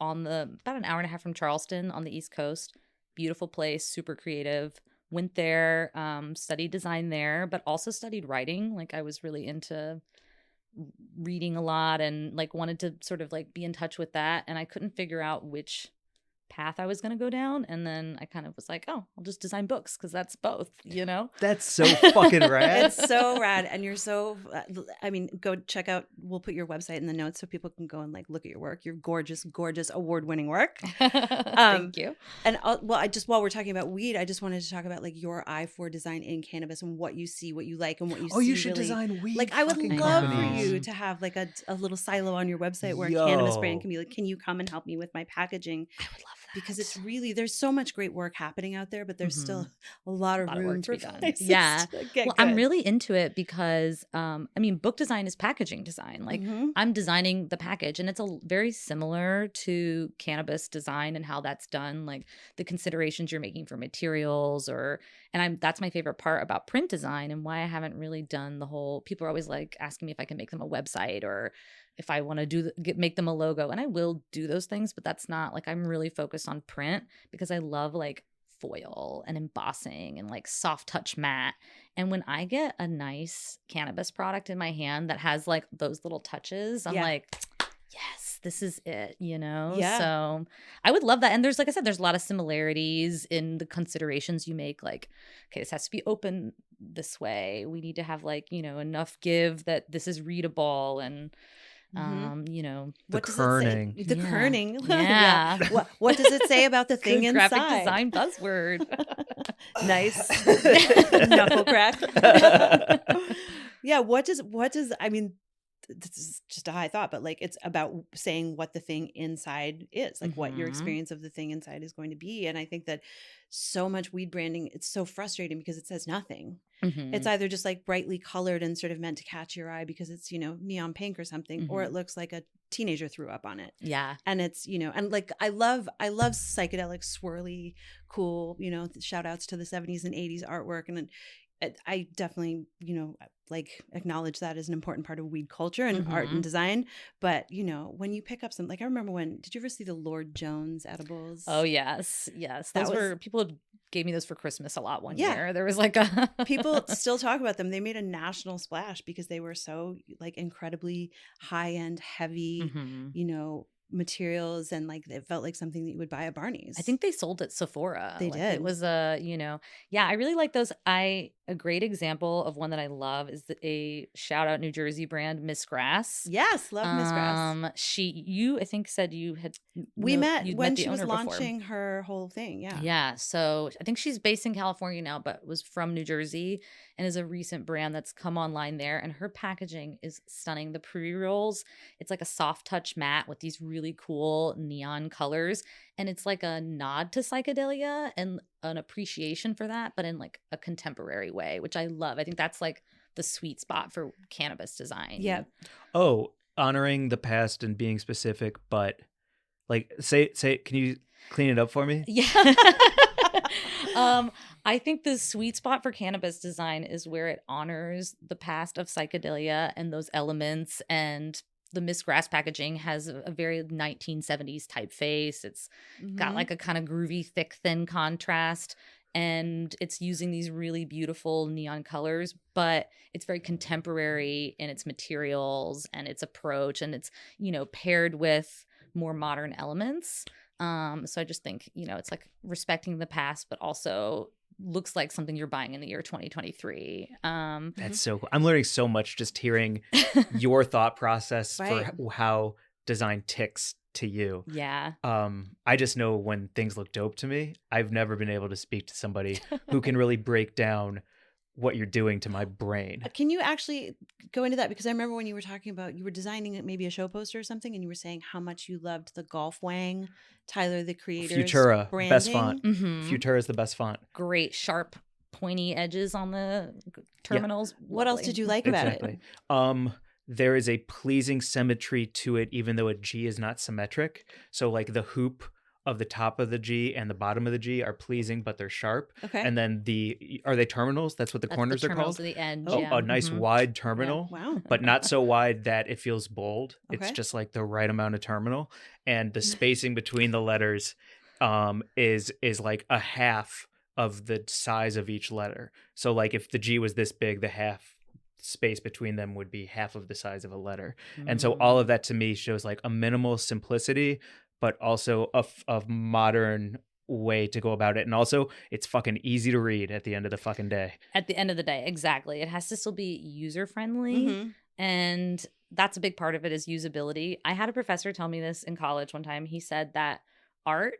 Speaker 4: on the about an hour and a half from Charleston on the East Coast. Beautiful place, super creative. Went there, studied design there, but also studied writing. Like I was really into reading a lot and like wanted to sort of like be in touch with that. And I couldn't figure out which path I was going to go down. And then I kind of was like, oh, I'll just design books because that's both, you know?
Speaker 2: That's so fucking rad.
Speaker 3: It's so rad. And you're so, I mean, go check out, we'll put your website in the notes so people can go and like look at your work, your gorgeous, gorgeous award-winning work.
Speaker 4: Thank you.
Speaker 3: And while we're talking about weed, I just wanted to talk about like your eye for design in cannabis and what you see, what you like, and what you see.
Speaker 2: Oh, you should
Speaker 3: really,
Speaker 2: design weed.
Speaker 3: like I would
Speaker 2: fucking
Speaker 3: love for
Speaker 2: companies.
Speaker 3: you to have like a little silo on your website where
Speaker 2: Yo.
Speaker 3: a cannabis brand can be like, can you come and help me with my packaging?
Speaker 4: I would love that.
Speaker 3: Because it's really, there's so much great work happening out there, but there's still a lot of
Speaker 4: lot of
Speaker 3: room
Speaker 4: work to
Speaker 3: for
Speaker 4: be done.
Speaker 3: places
Speaker 4: Yeah.
Speaker 3: to get
Speaker 4: Well, I'm
Speaker 3: good.
Speaker 4: really into it because, I mean, book design is packaging design. Like
Speaker 3: Mhm.
Speaker 4: I'm designing the package and it's very similar to cannabis design and how that's done. Like the considerations you're making for materials that's my favorite part about print design and why I haven't really done the whole, people are always like asking me if I can make them a website or if I want to make them a logo, and I will do those things, but that's not like, I'm really focused on print because I love like foil and embossing and like soft touch matte. And when I get a nice cannabis product in my hand that has like those little touches, I'm like, yes, this is it, you know?
Speaker 3: Yeah.
Speaker 4: So I would love that. And there's, like I said, there's a lot of similarities in the considerations you make. Like, okay, this has to be open this way. We need to have like, you know, enough give that this is readable and you know,
Speaker 2: The
Speaker 3: What does it
Speaker 2: kerning.
Speaker 3: say? The
Speaker 4: Yeah.
Speaker 3: kerning.
Speaker 4: Yeah.
Speaker 3: What does it say about the thing
Speaker 4: good
Speaker 3: inside?
Speaker 4: graphic design buzzword.
Speaker 3: Nice. Knuckle crack. Yeah, what does I mean, this is just a high thought, but like it's about saying what the thing inside is, like what your
Speaker 4: Mhm.
Speaker 3: experience of the thing inside is going to be. And I think that so much weed branding, it's so frustrating because it says nothing.
Speaker 4: Mhm.
Speaker 3: It's either just like brightly colored and sort of meant to catch your eye because it's, you know, neon pink or something, or it looks like a teenager threw up on it.
Speaker 4: Yeah.
Speaker 3: And it's, you know, and like I love psychedelic, swirly, cool, you know, shout outs to the 70s and 80s artwork. And I definitely, you know, like acknowledge that as an important part of weed culture and art and design. But, you know, when you pick up some, like I remember did you ever see the Lord Jones edibles?
Speaker 4: Oh, yes. Yes.
Speaker 3: That
Speaker 4: Those
Speaker 3: was-
Speaker 4: were, people gave me those for Christmas a lot one
Speaker 3: Yeah.
Speaker 4: year. There was like a.
Speaker 3: People still talk about them. They made a national splash because they were so like incredibly high end, heavy,
Speaker 4: Mhm.
Speaker 3: you know, materials, and like it felt like something that you would buy at Barney's.
Speaker 4: I think they sold at Sephora.
Speaker 3: They
Speaker 4: Like,
Speaker 3: did.
Speaker 4: It was you know, yeah, I really like those. A great example of one that I love is a shout out New Jersey brand, Miss Grass.
Speaker 3: Yes, love Miss Grass.
Speaker 4: You I think said you had
Speaker 3: We met
Speaker 4: you'd
Speaker 3: when
Speaker 4: the
Speaker 3: she was
Speaker 4: owner before.
Speaker 3: launching her whole thing. Yeah.
Speaker 4: Yeah. So I think she's based in California now, but was from New Jersey and is a recent brand that's come online there. And her packaging is stunning. The pre-rolls, it's like a soft touch matte with these really cool neon colors. And it's like a nod to psychedelia and an appreciation for that, but in like a contemporary way, which I love. I think that's like the sweet spot for cannabis design.
Speaker 3: Yeah.
Speaker 2: Oh, honoring the past and being specific, but like say, can you clean it up for me?
Speaker 4: Yeah. I think the sweet spot for cannabis design is where it honors the past of psychedelia and those elements. And the Miss Grass packaging has a very 1970s typeface. It's got like a kind of groovy, thick, thin contrast. And it's using these really beautiful neon colors, but it's very contemporary in its materials and its approach. And it's, you know, paired with more modern elements. So I just think, you know, it's like respecting the past, but also looks like something you're buying in the year 2023.
Speaker 2: That's so cool. I'm learning so much just hearing your thought process
Speaker 3: Right.
Speaker 2: for how design ticks to you.
Speaker 4: Yeah.
Speaker 2: I just know when things look dope to me. I've never been able to speak to somebody who can really break down what you're doing to my brain.
Speaker 3: Can you actually go into that? Because I remember when you were talking about, you were designing maybe a show poster or something, and you were saying how much you loved the Golf Wang, Tyler the Creator's
Speaker 2: Futura,
Speaker 3: branding.
Speaker 2: best font.
Speaker 4: Mhm.
Speaker 2: Futura is the best font.
Speaker 4: Great sharp pointy edges on the terminals.
Speaker 3: What else did you like about
Speaker 2: Exactly.
Speaker 3: it?
Speaker 2: There is a pleasing symmetry to it, even though a G is not symmetric. So like the hoop of the top of the G and the bottom of the G are pleasing, but they're sharp.
Speaker 3: Okay.
Speaker 2: And then are they terminals? That's what the corners are
Speaker 4: terminals
Speaker 2: called.
Speaker 4: At the edge.
Speaker 3: Oh,
Speaker 4: yeah.
Speaker 2: A nice
Speaker 4: Mhm.
Speaker 2: wide terminal.
Speaker 3: Wow.
Speaker 2: But not so wide that it feels bold. It's
Speaker 3: Okay.
Speaker 2: just like the right amount of terminal, and the spacing between the letters is like a half of the size of each letter. So like if the G was this big, the half space between them would be half of the size of a letter. And so all of that to me shows like a minimal simplicity, but also a modern way to go about it. And also it's fucking easy to read at the end of the fucking day.
Speaker 4: At the end of the day, exactly. It has to still be user friendly.
Speaker 3: Mhm.
Speaker 4: And that's a big part of it is usability. I had a professor tell me this in college one time. He said that art,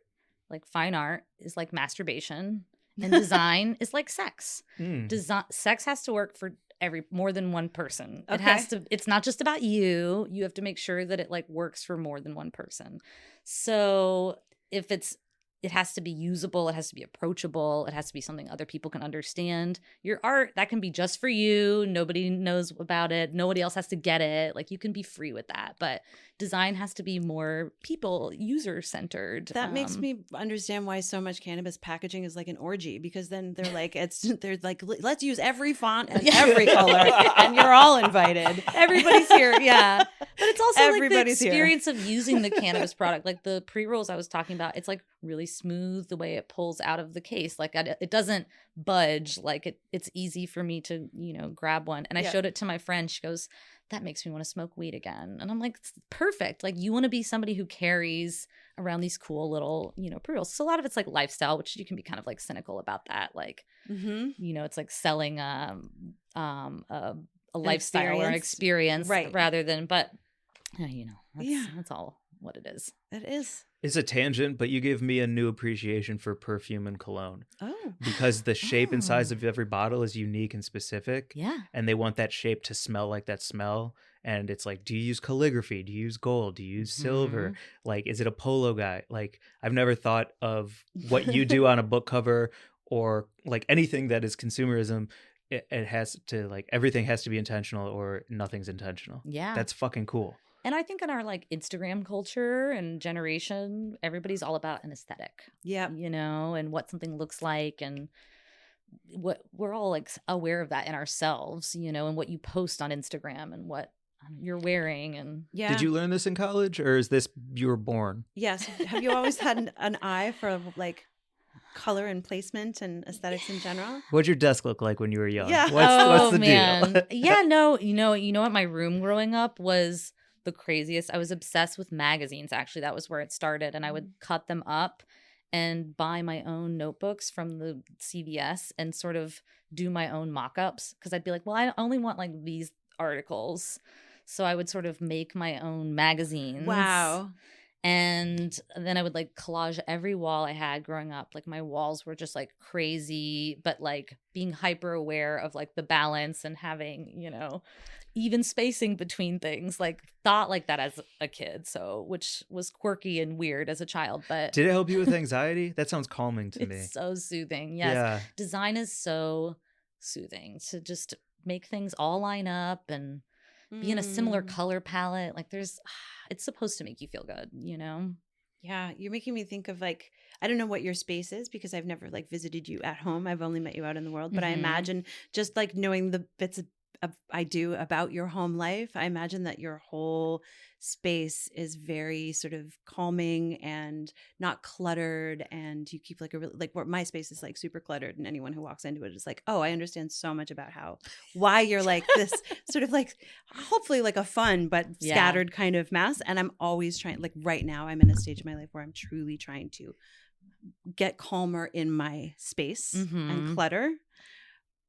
Speaker 4: like fine art, is like masturbation and design is like sex. Sex has to work for more than one person. It
Speaker 3: Okay.
Speaker 4: has to, it's not just about you. You have to make sure that it like works for more than one person. So if it has to be usable, it has to be approachable, it has to be something other people can understand. Your art, that can be just for you. Nobody knows about it. Nobody else has to get it. Like you can be free with that. But design has to be more people, user-centered.
Speaker 3: That makes me understand why so much cannabis packaging is like an orgy, because then they're like, let's use every font and every color, and you're all invited.
Speaker 4: Everybody's here, yeah. But it's also like the
Speaker 3: Everybody's here.
Speaker 4: experience of using the cannabis product. Like the pre-rolls I was talking about, it's like really smooth the way it pulls out of the case. Like it doesn't budge. Like it's easy for me to, grab one. And I showed it to my friend. She goes, that makes me want to smoke weed again. And I'm like, it's perfect. Like you want to be somebody who carries around these cool little, pre-rolls. So a lot of it's like lifestyle, which you can be kind of like cynical about that. Like, it's like selling a lifestyle or an experience
Speaker 3: right?
Speaker 4: Rather than, but that's all what it is.
Speaker 3: It is.
Speaker 2: It's a tangent, but you give me a new appreciation for perfume and cologne.
Speaker 3: Oh.
Speaker 2: Because the shape and size of every bottle is unique and specific.
Speaker 4: Yeah.
Speaker 2: And they want that shape to smell like that smell. And it's like, do you use calligraphy? Do you use gold? Do you use silver? Like, is it a polo guy? Like, I've never thought of what you do on a book cover or like anything that is consumerism. It has to like, everything has to be intentional or nothing's intentional.
Speaker 4: Yeah.
Speaker 2: That's fucking cool.
Speaker 4: And I think in our like Instagram culture and generation, everybody's all about an aesthetic.
Speaker 3: Yeah.
Speaker 4: And what something looks like, and what we're all like aware of that in ourselves, and what you post on Instagram and what you're wearing. And
Speaker 3: Yeah.
Speaker 2: Did you learn this in college, or is this you were born?
Speaker 3: Yes. Have you always had an eye for like color and placement and aesthetics in general?
Speaker 2: What'd your desk look like when you were young?
Speaker 3: Yeah.
Speaker 2: What's the
Speaker 4: man.
Speaker 2: deal?
Speaker 4: Yeah, no, you know what? My room growing up was the craziest. I was obsessed with magazines. Actually, that was where it started. And I would cut them up and buy my own notebooks from the CVS and sort of do my own mock-ups. Because I'd be like, well, I only want like these articles. So I would sort of make my own magazines.
Speaker 3: Wow.
Speaker 4: And then I would like collage every wall I had growing up. Like my walls were just like crazy, but like being hyper aware of like the balance and having, even spacing between things. Like thought like that as a kid. So, which was quirky and weird as a child, but
Speaker 2: Did it help you with anxiety? That sounds calming to me.
Speaker 4: it's so soothing. Yes.
Speaker 2: Yeah.
Speaker 4: Design is so soothing to just make things all line up and be in a similar color palette. Like it's supposed to make you feel good,
Speaker 3: Yeah, you're making me think of like, I don't know what your space is because I've never like visited you at home. I've only met you out in the world, but I imagine just like knowing the bits of I do about your home life, I imagine that your whole space is very sort of calming and not cluttered, and you keep like like my space is like super cluttered, and anyone who walks into it is like, oh, I understand so much about why you're like this sort of like hopefully like a fun but scattered kind of mess. And I'm always trying, like right now I'm in a stage of my life where I'm truly trying to get calmer in my space and clutter.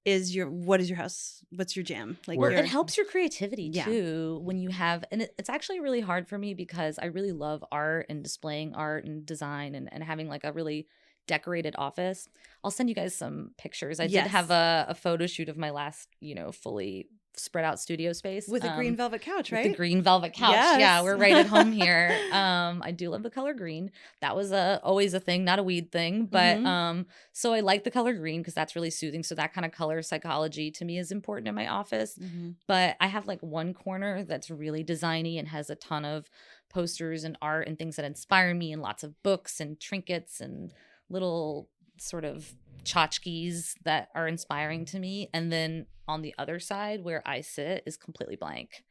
Speaker 3: What is your house? What's your jam? Like
Speaker 4: it helps your creativity
Speaker 3: Yeah.
Speaker 4: too when you have, and it's actually really hard for me because I really love art and displaying art and design and having like a really decorated office. I'll send you guys some pictures. I
Speaker 3: Yes.
Speaker 4: did have a photo shoot of my last, fully spread out studio space
Speaker 3: With a green velvet couch, right?
Speaker 4: With the green velvet couch.
Speaker 3: Yes.
Speaker 4: Yeah, we're right at home here. I do love the color green. That was always a thing, not a weed thing, but so I like the color green because that's really soothing. So that kind of color psychology to me is important in my office. But I have like one corner that's really designy and has a ton of posters and art and things that inspire me, and lots of books and trinkets and little sort of tchotchkes that are inspiring to me. And then on the other side where I sit is completely blank,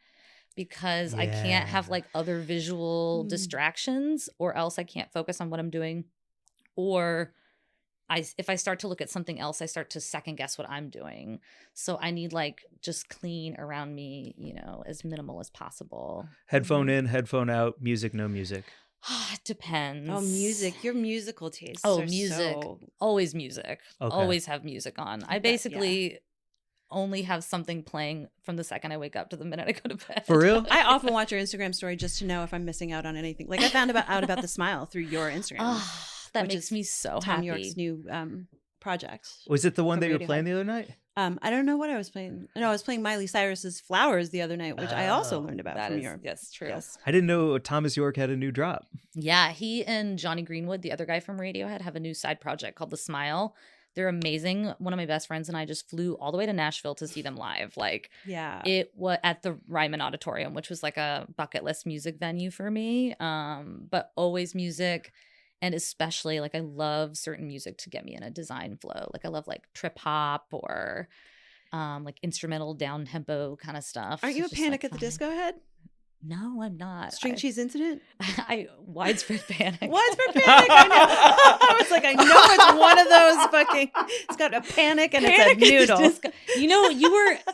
Speaker 4: because I can't have like other visual distractions, or else I can't focus on what I'm doing. Or if I start to look at something else, I start to second guess what I'm doing. So I need like just clean around me, as minimal as possible.
Speaker 2: Headphone in, headphone out, music, no music.
Speaker 4: It depends.
Speaker 3: Oh, music. Your musical tastes.
Speaker 4: Oh,
Speaker 3: are
Speaker 4: music.
Speaker 3: So...
Speaker 4: Always music.
Speaker 2: Okay.
Speaker 4: Always have music on. I basically only have something playing from the second I wake up to the minute I go to bed.
Speaker 2: For real?
Speaker 3: I often watch your Instagram story just to know if I'm missing out on anything. Like I found out about the smile through your Instagram.
Speaker 4: That
Speaker 3: which
Speaker 4: makes
Speaker 3: is
Speaker 4: me so
Speaker 3: Tom
Speaker 4: happy.
Speaker 3: York's new project.
Speaker 2: Was it the one
Speaker 3: From
Speaker 2: that you were
Speaker 3: Radiohead.
Speaker 2: playing the other night?
Speaker 3: I don't know what I was playing. No, I was playing Miley Cyrus's Flowers the other night, which I also
Speaker 2: Oh,
Speaker 3: learned about
Speaker 4: That
Speaker 3: from
Speaker 4: is,
Speaker 3: your.
Speaker 4: yes, true.
Speaker 3: Yes.
Speaker 2: I didn't know Thomas York had a new drop.
Speaker 4: Yeah, he and Johnny Greenwood, the other guy from Radiohead, have a new side project called The Smile. They're amazing. One of my best friends and I just flew all the way to Nashville to see them live. Like,
Speaker 3: Yeah.
Speaker 4: it was at the Ryman Auditorium, which was like a bucket list music venue for me. But always music. And especially like I love certain music to get me in a design flow. Like I love like trip hop or like instrumental down tempo kind of stuff.
Speaker 3: Aren't you a
Speaker 4: It's just,
Speaker 3: Panic
Speaker 4: like,
Speaker 3: at the
Speaker 4: fun.
Speaker 3: Disco head?
Speaker 4: No, I'm not.
Speaker 3: String Cheese Incident?
Speaker 4: I widespread panic.
Speaker 3: Widespread Panic. I know. I was like, I know it's one of those fucking. It's got a panic and
Speaker 4: Panic
Speaker 3: it's a
Speaker 4: at the
Speaker 3: noodle.
Speaker 4: Disco. You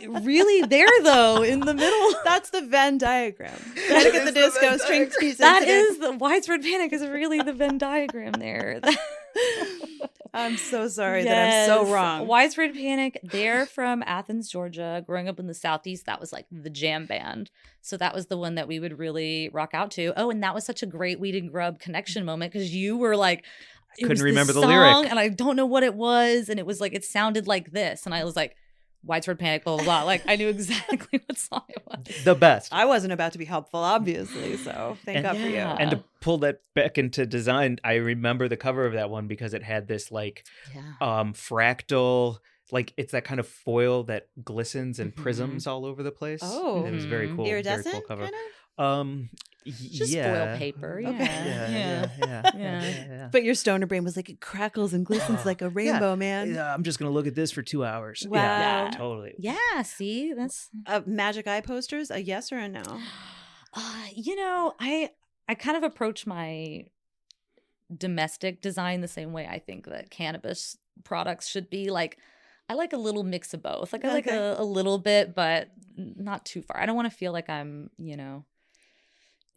Speaker 4: were really there though in the middle.
Speaker 3: That's the Venn diagram. Panic at the Disco. String Cheese
Speaker 4: That
Speaker 3: Incident.
Speaker 4: is the widespread panic is really the Venn diagram there.
Speaker 3: I'm so sorry that I'm so
Speaker 4: Yes.
Speaker 3: wrong.
Speaker 4: Widespread Panic. They're from Athens, Georgia. Growing up in the Southeast, that was like the jam band. So that was the one that we would really rock out to. Oh, and that was such a great Weed and Grub connection moment because you were like, it
Speaker 2: Couldn't
Speaker 4: was this
Speaker 2: remember the
Speaker 4: song,
Speaker 2: lyric.
Speaker 4: and I don't know what it was, and it was like it sounded like this, and I was like, Widespread Panic, blah blah blah. Like I knew exactly what song it was.
Speaker 2: The best.
Speaker 3: I wasn't about to be helpful, obviously. So thank God for you.
Speaker 4: Yeah.
Speaker 2: And to pull that back into design, I remember the cover of that one because it had this like fractal, like it's that kind of foil that glistens and prisms all over the place.
Speaker 3: Oh.
Speaker 2: It was very cool. Very cool
Speaker 3: Iridescent,
Speaker 2: cover.
Speaker 3: kind of?
Speaker 4: Just
Speaker 2: yeah.
Speaker 4: foil paper.
Speaker 3: Okay.
Speaker 2: Yeah.
Speaker 3: But your stoner brain was like, it crackles and glistens like a rainbow, man.
Speaker 2: Yeah, I'm just gonna look at this for 2 hours.
Speaker 3: Wow.
Speaker 2: Yeah, totally.
Speaker 4: Yeah, see, that's
Speaker 3: Magic Eye posters, a yes or a no?
Speaker 4: I kind of approach my domestic design the same way I think that cannabis products should be. Like, I like a little mix of both. Like, I like
Speaker 3: Okay.
Speaker 4: a little bit, but not too far. I don't want to feel like I'm,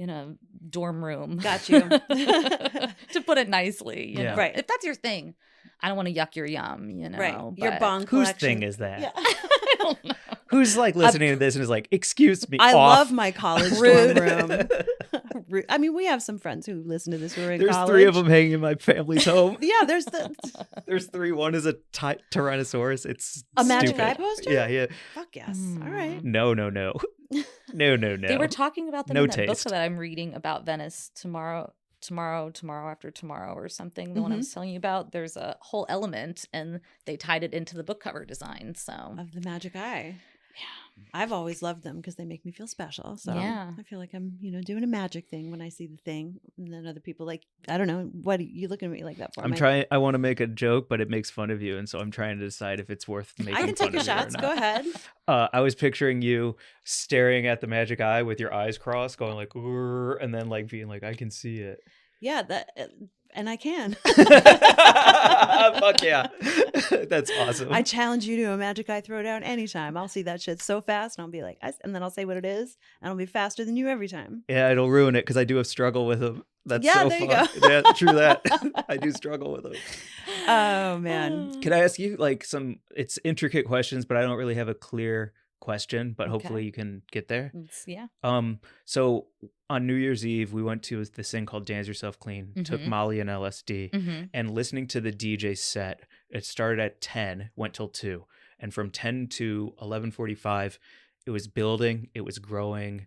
Speaker 4: in a dorm room.
Speaker 3: Got you.
Speaker 4: To put it nicely, you
Speaker 2: Yeah.
Speaker 4: know?
Speaker 3: Right.
Speaker 4: If that's your thing, I don't want to yuck your yum,
Speaker 3: Right. Your
Speaker 4: but-
Speaker 3: bong
Speaker 2: Whose
Speaker 3: collection.
Speaker 2: thing is that?
Speaker 3: Yeah.
Speaker 4: I don't know.
Speaker 2: Who's like listening to this and is like, excuse me,
Speaker 3: I
Speaker 2: off.
Speaker 3: love my college dorm
Speaker 4: Rude.
Speaker 3: room. I mean, we have some friends who listen to this who are in
Speaker 2: There's
Speaker 3: college.
Speaker 2: 3 of them hanging in my family's home.
Speaker 3: Yeah, there's
Speaker 2: There's 3. One is a Tyrannosaurus. It's
Speaker 3: a Magic
Speaker 2: stupid.
Speaker 3: Eye poster.
Speaker 2: Yeah.
Speaker 3: Fuck yes.
Speaker 4: Mm.
Speaker 3: All right.
Speaker 2: No. No.
Speaker 4: They were talking about them
Speaker 2: No
Speaker 4: in that book
Speaker 2: taste.
Speaker 4: that I'm reading about Venice tomorrow after tomorrow or something. The one I was telling you about. There's a whole element, and they tied it into the book cover design. So
Speaker 3: Of the Magic Eye.
Speaker 4: yeah,
Speaker 3: I've always loved them because they make me feel special. So
Speaker 4: Yeah.
Speaker 3: I feel like I'm, doing a magic thing when I see the thing. And then other people like, I don't know, what are you looking at me like that for?
Speaker 2: I'm trying. I want to make a joke, but it makes fun of you, and so I'm trying to decide if it's worth making.
Speaker 3: I can
Speaker 2: fun
Speaker 3: take a
Speaker 2: of you or
Speaker 3: shots.
Speaker 2: not.
Speaker 3: Go ahead.
Speaker 2: I was picturing you staring at the Magic Eye with your eyes crossed, going like, "Urgh," and then like being like, "I can see it."
Speaker 3: Yeah, and I can.
Speaker 2: Fuck yeah, that's awesome.
Speaker 3: I challenge you to a Magic Eye throwdown anytime. I'll see that shit so fast, and I'll be like, and then I'll say what it is, and I'll be faster than you every time.
Speaker 2: Yeah, it'll ruin it because I do have struggle with them. That's
Speaker 3: Yeah,
Speaker 2: so
Speaker 3: there you
Speaker 2: fun.
Speaker 3: go.
Speaker 2: Yeah, true that. I do struggle with them.
Speaker 3: Oh man.
Speaker 2: Can I ask you like some? It's intricate questions, but I don't really have a clear question. But hopefully
Speaker 3: Okay.
Speaker 2: you can get there.
Speaker 4: yeah.
Speaker 2: So on New Year's Eve, we went to this thing called Dance Yourself Clean, took Molly and LSD, and listening to the DJ set, it started at 10, went till 2. And from 10 to 11:45, it was building, it was growing,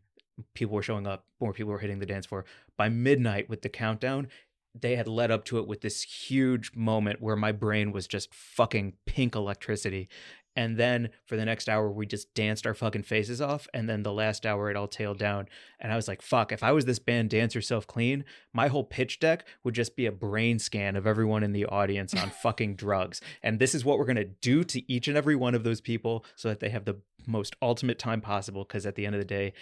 Speaker 2: people were showing up, more people were hitting the dance floor. By midnight with the countdown, they had led up to it with this huge moment where my brain was just fucking pink electricity. And then for the next hour, we just danced our fucking faces off. And then the last hour, it all tailed down. And I was like, fuck, if I was this band Dance Yourself Clean, my whole pitch deck would just be a brain scan of everyone in the audience on fucking drugs. And this is what we're going to do to each and every one of those people so that they have the most ultimate time possible. Because at the end of the day,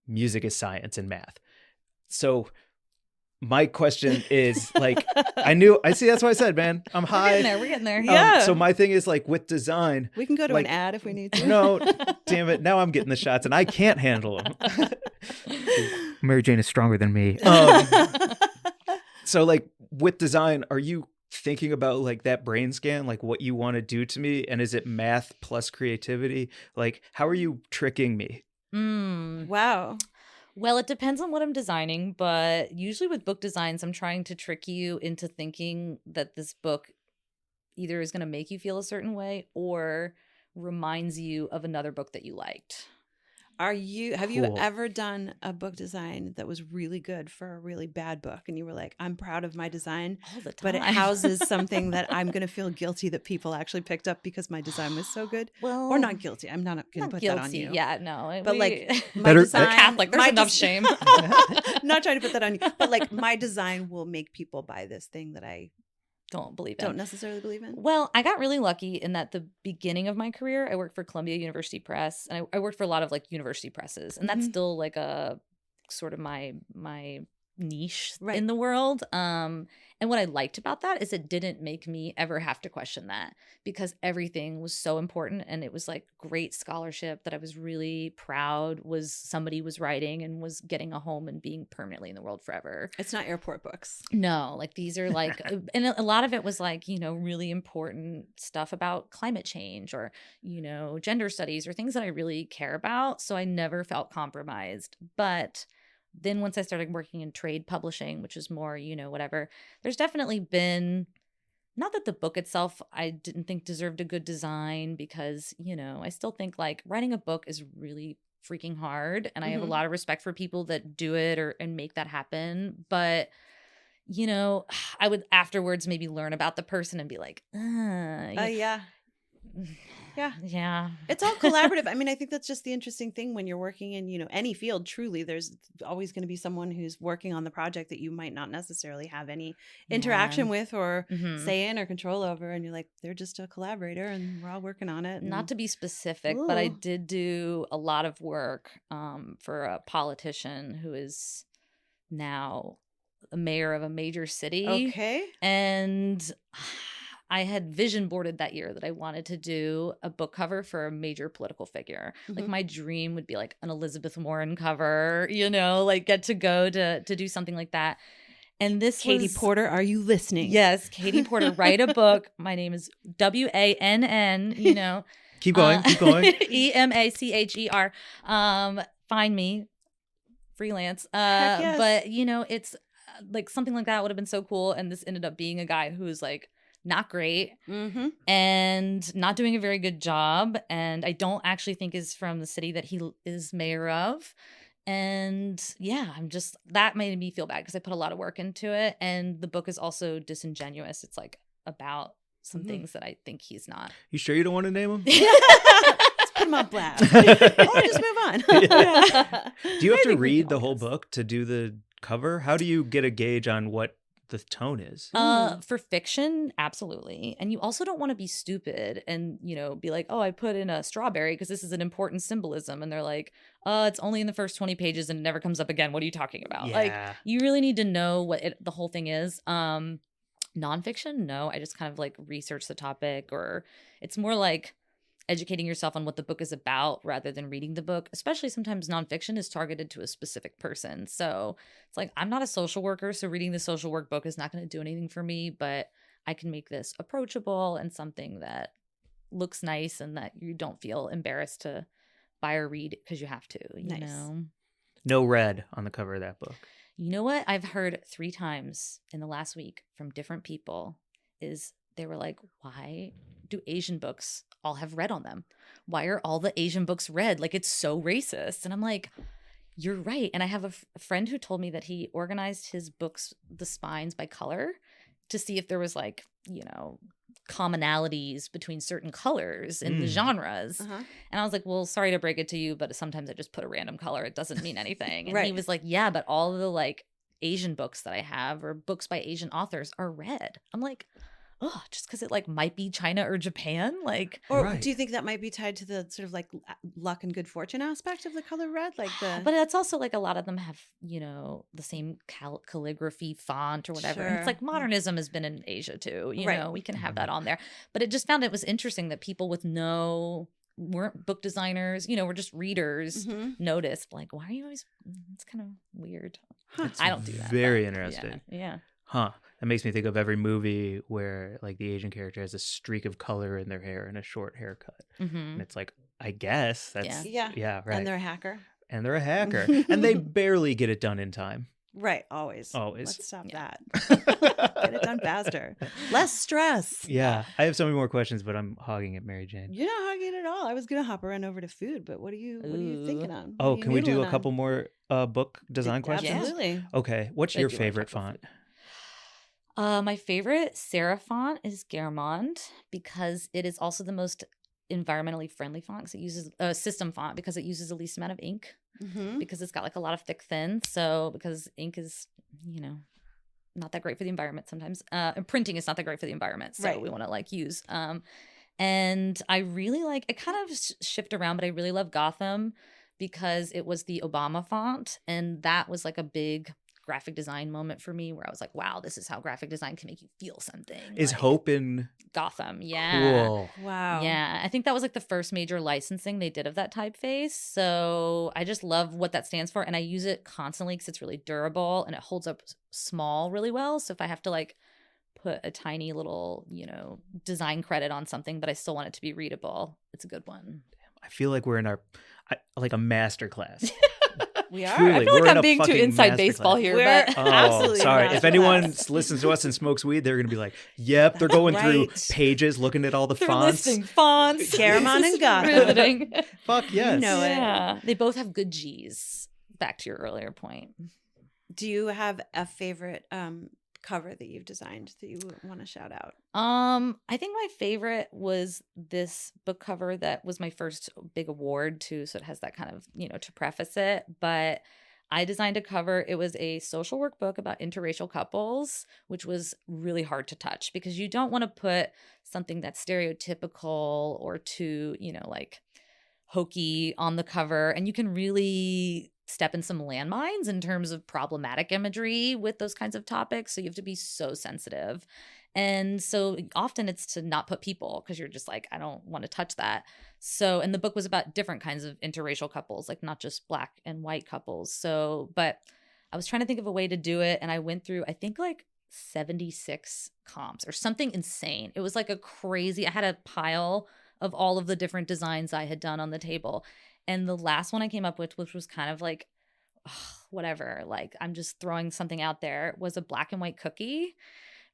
Speaker 2: music is science and math. So my question is, like, I see, that's what I said, man. I'm high.
Speaker 4: We're getting there.
Speaker 3: Yeah.
Speaker 2: So my thing is, like, with design.
Speaker 3: We can go to
Speaker 2: like,
Speaker 3: an ad if we need to.
Speaker 2: No, damn it. Now I'm getting the shots and I can't handle them. Mary Jane is stronger than me. So, like, with design, are you thinking about, like, that brain scan, like what you want to do to me? And is it math plus creativity? Like, how are you tricking me?
Speaker 3: Wow.
Speaker 4: Well, it depends on what I'm designing, but usually with book designs, I'm trying to trick you into thinking that this book either is going to make you feel a certain way or reminds you of another book that you liked.
Speaker 3: Have you
Speaker 2: Cool.
Speaker 3: ever done a book design that was really good for a really bad book and you were like, I'm proud of my design,
Speaker 4: All the time.
Speaker 3: but it houses something that I'm going to feel guilty that people actually picked up because my design was so good?
Speaker 4: Well,
Speaker 3: Or not guilty. I'm not going to put that on you.
Speaker 4: Yeah, no.
Speaker 3: But like my
Speaker 2: Better-
Speaker 3: design,
Speaker 4: Catholic, there's
Speaker 3: my
Speaker 4: enough
Speaker 3: des-
Speaker 4: shame.
Speaker 3: Not trying to put that on you, but like my design will make people buy this thing that I
Speaker 4: Don't believe it.
Speaker 3: don't necessarily believe in.
Speaker 4: Well, I got really lucky in that the beginning of my career, I worked for Columbia University Press, and I worked for a lot of like university presses, and that's still like a sort of my niche
Speaker 3: Right.
Speaker 4: in the world. And what I liked about that is it didn't make me ever have to question that because everything was so important, and it was like great scholarship that I was really proud was somebody was writing and was getting a home and being permanently in the world forever.
Speaker 3: It's not airport books.
Speaker 4: No, like these are like, and a lot of it was like, you know, really important stuff about climate change or, you know, gender studies or things that I really care about. So I never felt compromised. But then once I started working in trade publishing, which is more, you know, whatever, there's definitely been, not that the book itself I didn't think deserved a good design because, you know, I still think like writing a book is really freaking hard. And I have a lot of respect for people that do it and make that happen. But, you know, I would afterwards maybe learn about the person and be like,
Speaker 3: Yeah. Yeah.
Speaker 4: yeah.
Speaker 3: It's all collaborative. I mean, I think that's just the interesting thing when you're working in, you know, any field, truly, there's always going to be someone who's working on the project that you might not necessarily have any interaction with or say in or control over. And you're like, they're just a collaborator and we're all working on it.
Speaker 4: Not to be specific, but I did do a lot of work for a politician who is now a mayor of a major city.
Speaker 3: Okay.
Speaker 4: And I had vision boarded that year that I wanted to do a book cover for a major political figure. Like my dream would be like an Elizabeth Warren cover, you know, like get to go to do something like that. And this
Speaker 3: Katie
Speaker 4: was,
Speaker 3: Porter, are you listening?
Speaker 4: Yes, Katie Porter, write a book. My name is Wann, you know.
Speaker 2: Keep going.
Speaker 4: Emacher. Find me, freelance.
Speaker 3: Heck yes.
Speaker 4: But, you know, it's like something like that would have been so cool. And this ended up being a guy who's like, not great and not doing a very good job. And I don't actually think is from the city that he is mayor of. And yeah, that made me feel bad because I put a lot of work into it. And the book is also disingenuous. It's like about some things that I think he's not.
Speaker 2: You sure you don't want to name him?
Speaker 3: Let's put him on blast. Or just move on.
Speaker 2: Yeah. Do you have to read the whole book to do the cover? How do you get a gauge on what the tone is?
Speaker 4: For fiction, absolutely. And you also don't want to be stupid and, you know, be like, oh, I put in a strawberry because this is an important symbolism. And they're like, it's only in the first 20 pages and it never comes up again. What are you talking about?
Speaker 2: Yeah.
Speaker 4: Like, you really need to know what the whole thing is. Nonfiction, no. I just kind of like research the topic, or it's more like educating yourself on what the book is about rather than reading the book. Especially sometimes nonfiction is targeted to a specific person. So it's like, I'm not a social worker, so reading the social work book is not going to do anything for me, but I can make this approachable and something that looks nice and that you don't feel embarrassed to buy or read because you have to, you know?
Speaker 2: No red on the cover of that book.
Speaker 4: You know what I've heard 3 times in the last week from different people is they were like, why do Asian books all have red on them? Why are all the Asian books red? Like, it's so racist. And I'm like, you're right. And I have a friend who told me that he organized his books, the spines, by color to see if there was like, you know, commonalities between certain colors in the genres. And I was like, well, sorry to break it to you, but sometimes I just put a random color. It doesn't mean anything. And he was like, yeah, but all the like Asian books that I have or books by Asian authors are red. I'm like, oh, just because it like might be China or Japan, like.
Speaker 3: Or do you think that might be tied to the sort of like luck and good fortune aspect of the color red, like the?
Speaker 4: But that's also like a lot of them have, you know, the same calligraphy font or whatever. And it's like modernism has been in Asia too. You know, we can have that on there. But it just found it was interesting that people with weren't book designers, you know, were just readers, noticed like, why are you always? It's kind of weird. I don't do that.
Speaker 2: Very interesting.
Speaker 4: Yeah.
Speaker 2: Huh. That makes me think of every movie where like the Asian character has a streak of color in their hair and a short haircut. And it's like, I guess that's right.
Speaker 3: And they're a hacker.
Speaker 2: And and they barely get it done in time.
Speaker 3: Right. Always. Let's stop that. Get it done faster. Less stress.
Speaker 2: Yeah. I have so many more questions, but I'm hogging it, Mary Jane.
Speaker 3: You're not hogging it at all. I was gonna hop around over to food, but what are you thinking on?
Speaker 2: Oh, can we do a couple more book design questions?
Speaker 3: Absolutely.
Speaker 2: Okay. What's your favorite font?
Speaker 4: My favorite serif font is Garamond because it is also the most environmentally friendly font because it uses system font because it uses the least amount of ink because it's got like a lot of thick thin. So because ink is, you know, not that great for the environment sometimes. And printing is not that great for the environment. So we want to like use. And I really like, it kind of shift around, but I really love Gotham because it was the Obama font. And that was like a big graphic design moment for me where I was like, wow, this is how graphic design can make you feel something.
Speaker 2: Is
Speaker 4: like,
Speaker 2: Hope in
Speaker 4: Gotham? Yeah.
Speaker 2: Cool.
Speaker 3: Wow.
Speaker 4: Yeah. I think that was like the first major licensing they did of that typeface. So I just love what that stands for. And I use it constantly because it's really durable and it holds up small really well. So if I have to like put a tiny little, you know, design credit on something, but I still want it to be readable, it's a good one.
Speaker 2: I feel like we're in like a master class.
Speaker 3: We are.
Speaker 2: Truly,
Speaker 4: I feel like I'm being too inside baseball here. But
Speaker 3: absolutely
Speaker 2: sorry.
Speaker 3: not.
Speaker 2: If anyone listens to us and smokes weed, they're going to be like, yep, they're going through pages, looking at all the fonts.
Speaker 4: Listing fonts.
Speaker 3: Garamond and Gotham.
Speaker 4: Riveting.
Speaker 2: Fuck yes.
Speaker 3: You know it.
Speaker 4: Yeah. They both have good G's. Back to your earlier point.
Speaker 3: Do you have a favorite cover that you've designed that you want to shout out?
Speaker 4: I think my favorite was this book cover that was my first big award too, so it has that kind of, you know, to preface it, but I designed a cover. It was a social work book about interracial couples, which was really hard to touch because you don't want to put something that's stereotypical or too, you know, like hokey on the cover, and you can really step in some landmines in terms of problematic imagery with those kinds of topics. So you have to be so sensitive. And so often it's to not put people because you're just like, I don't want to touch that. So, and the book was about different kinds of interracial couples, like not just Black and white couples. So, but I was trying to think of a way to do it. And I went through, I think like 76 comps or something insane. It was like a crazy, I had a pile of all of the different designs I had done on the table. And the last one I came up with, which was kind of like, whatever, like I'm just throwing something out there, was a black and white cookie.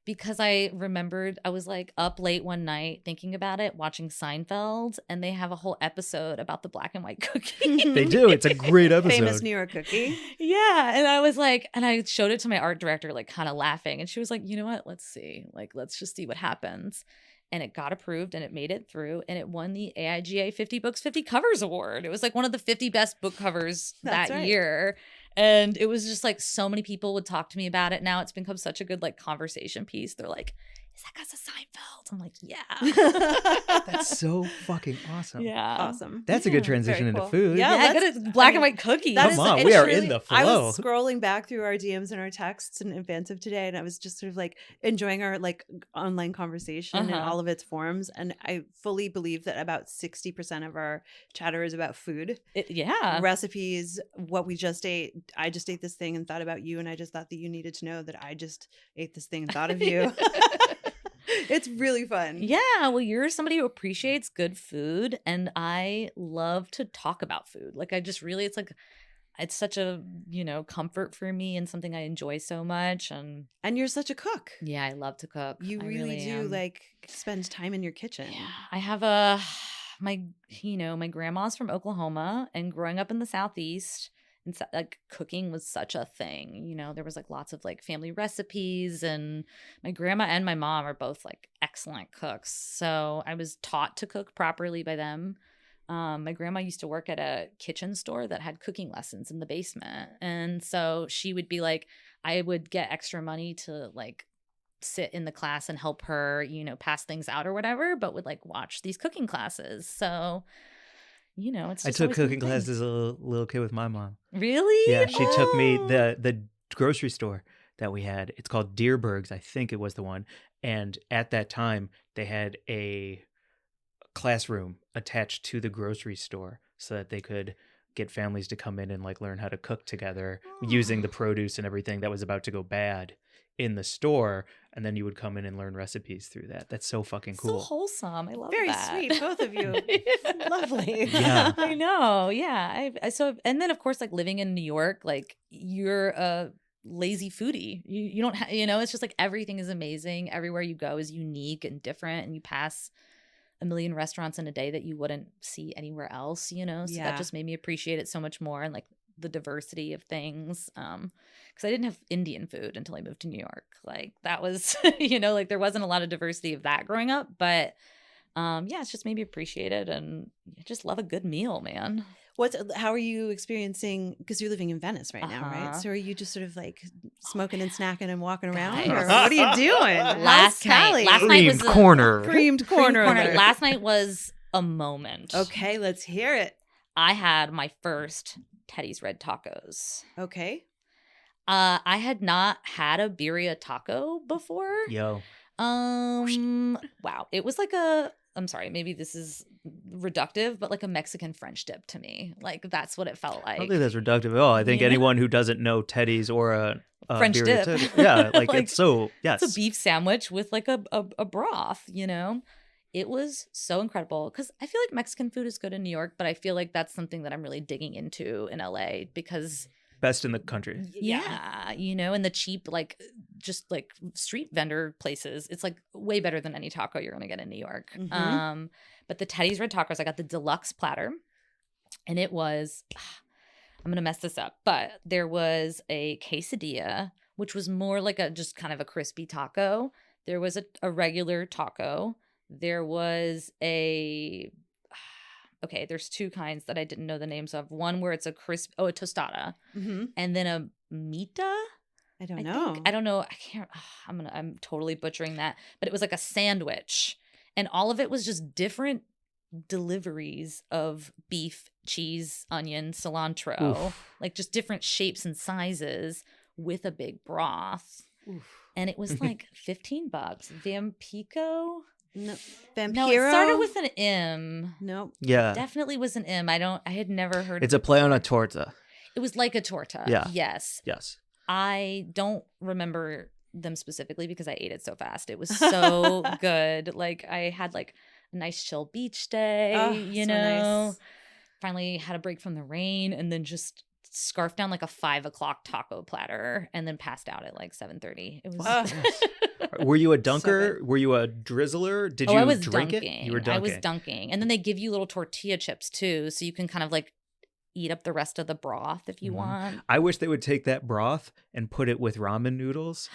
Speaker 4: Because I remembered I was like up late one night thinking about it, watching Seinfeld, and they have a whole episode about the black and white cookie.
Speaker 2: They do. It's a great episode.
Speaker 3: Famous New York cookie.
Speaker 4: Yeah. And I was like, and I showed it to my art director, like kind of laughing. And she was like, you know what? Let's see. Like, let's just see what happens. And it got approved and it made it through and it won the AIGA 50 Books, 50 Covers Award. It was like one of the 50 best book covers that year. And it was just like so many people would talk to me about it. Now it's become such a good like conversation piece. They're like, is that because of Seinfeld? I'm like, yeah.
Speaker 2: That's so fucking awesome.
Speaker 4: Yeah.
Speaker 3: Awesome.
Speaker 2: That's a good transition into food.
Speaker 3: Yeah,
Speaker 4: good black and white cookies.
Speaker 2: Come on, we are in the flow.
Speaker 3: I was scrolling back through our DMs and our texts in advance of today, and I was just sort of like enjoying our like online conversation in all of its forms. And I fully believe that about 60% of our chatter is about food. Recipes, what we just ate. I just ate this thing and thought about you, and I just thought that you needed to know that I just ate this thing and thought of you. It's really fun.
Speaker 4: Yeah. Well, you're somebody who appreciates good food, and I love to talk about food. Like, I just really, it's like, it's such a, comfort for me and something I enjoy so much. And
Speaker 3: you're such a cook.
Speaker 4: yeah, I love to cook.
Speaker 3: You
Speaker 4: I
Speaker 3: really do
Speaker 4: am.
Speaker 3: like spend time in your kitchen.
Speaker 4: Yeah, I have my grandma's from Oklahoma, and growing up in the Southeast, and like cooking was such a thing. There was like lots of like family recipes, and my grandma and my mom are both like excellent cooks. So I was taught to cook properly by them. My grandma used to work at a kitchen store that had cooking lessons in the basement. And so she would be like, I would get extra money to like sit in the class and help her, pass things out or whatever, but would like watch these cooking classes. So, it's
Speaker 2: I
Speaker 4: just
Speaker 2: took
Speaker 4: always been a
Speaker 2: cooking
Speaker 4: thing.
Speaker 2: classes as a little kid with my mom.
Speaker 4: Really?
Speaker 2: Yeah, she took me
Speaker 4: Oh.
Speaker 2: the grocery store that we had. It's called Deerberg's, I think it was the one. And at that time, they had a classroom attached to the grocery store so that they could get families to come in and like learn how to cook together using the produce and everything that was about to go bad in the store, and then you would come in and learn recipes through that. That's so fucking cool.
Speaker 4: So wholesome. I love
Speaker 3: Very
Speaker 4: that.
Speaker 3: sweet, both of you. Lovely.
Speaker 2: Yeah.
Speaker 4: I know. Yeah. And then of course, like living in New York, like you're a lazy foodie. You don't it's just like everything is amazing. Everywhere you go is unique and different, and you pass a million restaurants in a day that you wouldn't see anywhere else, so
Speaker 3: Yeah.
Speaker 4: that just made me appreciate it so much more, and like the diversity of things, because I didn't have Indian food until I moved to New York. Like that was like there wasn't a lot of diversity of that growing up, but it's just made me appreciate it, and I just love a good meal, man.
Speaker 3: How are you experiencing, because you're living in Venice right now, right?
Speaker 4: Uh-huh.
Speaker 3: So are you just sort of like smoking and snacking and walking around,
Speaker 4: Guys.
Speaker 3: or what are you doing?
Speaker 4: Last night was
Speaker 2: Creamed corner.
Speaker 3: Creamed
Speaker 4: Creamed
Speaker 3: corner.
Speaker 4: corner.
Speaker 3: alert.
Speaker 4: Last night was a moment.
Speaker 3: Okay, let's hear it.
Speaker 4: I had my first Teddy's Red Tacos.
Speaker 3: Okay.
Speaker 4: I had not had a birria taco before.
Speaker 2: Yo.
Speaker 4: Wow. It was like I'm sorry, maybe this is reductive, but like a Mexican French dip to me. Like that's what it felt
Speaker 2: I
Speaker 4: like.
Speaker 2: don't think that's reductive at all. I think
Speaker 4: Yeah.
Speaker 2: anyone who doesn't know Teddy's or a
Speaker 4: French
Speaker 2: birria
Speaker 4: dip.
Speaker 2: taco- yeah, like,
Speaker 4: Like,
Speaker 2: it's so, yes.
Speaker 4: It's a beef sandwich with like a broth, It was so incredible, because I feel like Mexican food is good in New York, but I feel like that's something that I'm really digging into in LA, because
Speaker 2: Best in the country.
Speaker 4: yeah, and the cheap, like just like street vendor places, it's like way better than any taco you're gonna get in New York.
Speaker 3: Mhm.
Speaker 4: But the Teddy's Red Tacos, I got the deluxe platter, and it was, I'm gonna mess this up, but there was a quesadilla, which was more like just kind of a crispy taco. There was a regular taco. There was okay, there's two kinds that I didn't know the names of. One where it's a tostada,
Speaker 3: Mm-hmm.
Speaker 4: and then a mita.
Speaker 3: I don't
Speaker 4: I
Speaker 3: know.
Speaker 4: think. I don't know. I can't. I'm totally butchering that, but it was like a sandwich, and all of it was just different deliveries of beef, cheese, onion, cilantro,
Speaker 2: Oof.
Speaker 4: like just different shapes and sizes with a big broth.
Speaker 3: Oof.
Speaker 4: And it was like $15. Vampico?
Speaker 3: No, Vampiro?
Speaker 4: No, it started with an M.
Speaker 3: Nope.
Speaker 2: Yeah.
Speaker 4: Definitely was an M. I had never heard
Speaker 2: It's
Speaker 4: of
Speaker 2: a
Speaker 4: it
Speaker 2: play on a
Speaker 4: before.
Speaker 2: torta.
Speaker 4: It was like a torta.
Speaker 2: Yeah.
Speaker 4: Yes.
Speaker 2: Yes.
Speaker 4: I don't remember them specifically because I ate it so fast. It was so good. Like I had like a nice chill beach day,
Speaker 3: Oh,
Speaker 4: you
Speaker 3: so
Speaker 4: know.
Speaker 3: nice.
Speaker 4: Finally had a break from the rain, and then just scarfed down like a 5 o'clock taco platter, and then passed out at like 7:30. It was.
Speaker 3: Oh.
Speaker 2: Were you a dunker? Were you a drizzler? Did you
Speaker 4: I was
Speaker 2: drink
Speaker 4: dunking.
Speaker 2: it? You were dunking.
Speaker 4: I was dunking, and then they give you little tortilla chips too, so you can kind of like eat up the rest of the broth if you
Speaker 2: Mhm.
Speaker 4: want.
Speaker 2: I wish they would take that broth and put it with ramen noodles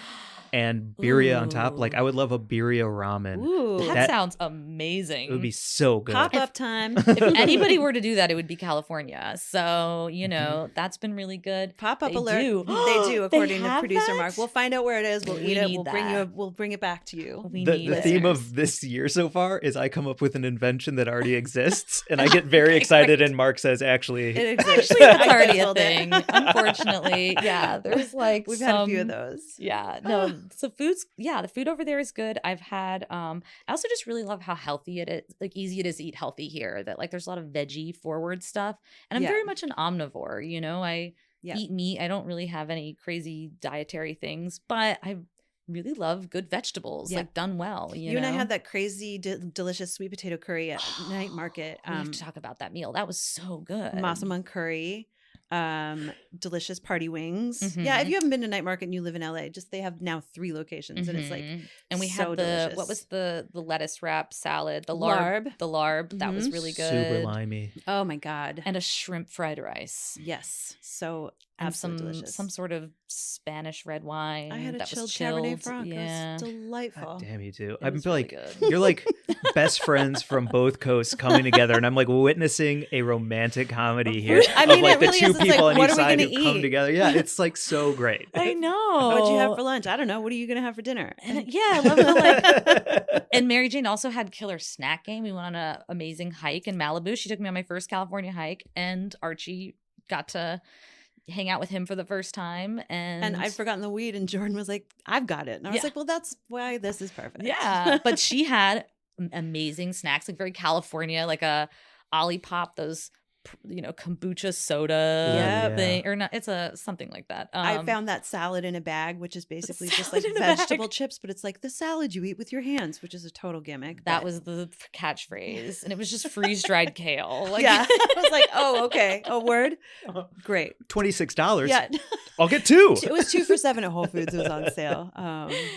Speaker 2: and birria on top. Like, I would love a birria ramen.
Speaker 3: Ooh.
Speaker 4: That sounds amazing.
Speaker 2: It would be so good.
Speaker 3: Pop up time.
Speaker 4: If anybody were to do that, it would be California. So, you know, that's been really good.
Speaker 3: Pop up
Speaker 4: They
Speaker 3: alert.
Speaker 4: do.
Speaker 3: They do,
Speaker 4: They
Speaker 3: according to
Speaker 4: have
Speaker 3: producer
Speaker 4: that?
Speaker 3: Mark. We'll find out where it is. We'll
Speaker 4: We
Speaker 3: eat it.
Speaker 4: need
Speaker 3: We'll bring you.
Speaker 4: that.
Speaker 3: We'll bring it back to you.
Speaker 4: We
Speaker 2: The
Speaker 4: need
Speaker 2: theme
Speaker 4: listeners.
Speaker 2: of this year so far is I come up with an invention that already exists, and I get very excited, and Mark says, actually,
Speaker 3: It exists.
Speaker 4: Actually, that's
Speaker 3: I
Speaker 4: already a
Speaker 3: Googled it.
Speaker 4: thing. Unfortunately, yeah. There's like
Speaker 3: We've had a few of those.
Speaker 4: Yeah, no. So the food over there is good. I've had. I also just really love how healthy it is. Like easy it is to eat healthy here. That like there's a lot of veggie forward stuff, and I'm
Speaker 3: Yeah.
Speaker 4: very much an omnivore. You know, I
Speaker 3: Yeah.
Speaker 4: eat meat. I don't really have any crazy dietary things, but I really love good vegetables,
Speaker 3: Yeah.
Speaker 4: like done well.
Speaker 3: You and I had that crazy, delicious sweet potato curry at night market.
Speaker 4: We have to talk about that meal. That was so good.
Speaker 3: Massaman curry. delicious party wings.
Speaker 4: Mhm.
Speaker 3: Yeah, if you haven't been to Night Market and you live in LA, just they have now 3 locations, and it's like
Speaker 4: and we
Speaker 3: so
Speaker 4: had the
Speaker 3: delicious.
Speaker 4: what was the lettuce wrap salad, the
Speaker 3: Larb.
Speaker 4: larb that was
Speaker 3: Mhm.
Speaker 4: really good,
Speaker 2: Super limey.
Speaker 3: Oh my god.
Speaker 4: and a shrimp fried rice.
Speaker 3: Yes, so
Speaker 4: And
Speaker 3: absolutely delicious.
Speaker 4: some sort of Spanish red wine
Speaker 3: I had a
Speaker 4: that
Speaker 3: chilled
Speaker 4: was
Speaker 3: Cabernet
Speaker 4: chilled.
Speaker 3: Franc.
Speaker 4: Yeah,
Speaker 3: It was delightful.
Speaker 2: God damn you two.
Speaker 4: It
Speaker 2: I'm
Speaker 4: was really
Speaker 2: like,
Speaker 4: good.
Speaker 2: you're like best friends from both coasts coming together, and I'm like witnessing a romantic comedy here.
Speaker 3: I mean,
Speaker 2: of like
Speaker 3: it really
Speaker 2: the two
Speaker 3: is. It's
Speaker 2: people
Speaker 3: like,
Speaker 2: on
Speaker 3: what
Speaker 2: each
Speaker 3: are we
Speaker 2: side
Speaker 3: gonna
Speaker 2: who come
Speaker 3: eat?
Speaker 2: together. Yeah, it's like so great.
Speaker 4: I know.
Speaker 3: What'd you have for lunch? I don't know. What are you gonna have for dinner?
Speaker 4: And yeah, I love how like. And Mary Jane also had killer snack game. We went on an amazing hike in Malibu. She took me on my first California hike, and Archie got to hang out with him for the first time.
Speaker 3: And I'd forgotten the weed, and Jordan was like, "I've got it." And I was
Speaker 4: Yeah.
Speaker 3: like, "Well, that's why this is perfect."
Speaker 4: Yeah, but she had amazing snacks, like very California, like a Olipop, those kombucha soda
Speaker 3: Yep.
Speaker 4: thing, or not? It's a something like that.
Speaker 3: I found that salad in a bag, which is basically just
Speaker 4: salad
Speaker 3: like
Speaker 4: in a bag.
Speaker 3: vegetable chips, but it's like the salad you eat with your hands, which is a total gimmick.
Speaker 4: that
Speaker 3: but-
Speaker 4: was the catchphrase, and it was just freeze dried kale. Like,
Speaker 3: yeah. I was like, "Oh, okay, a word, great."
Speaker 2: $26.
Speaker 3: Yeah,
Speaker 2: I'll get 2.
Speaker 3: it was 2 for $7 at Whole Foods. It was on sale.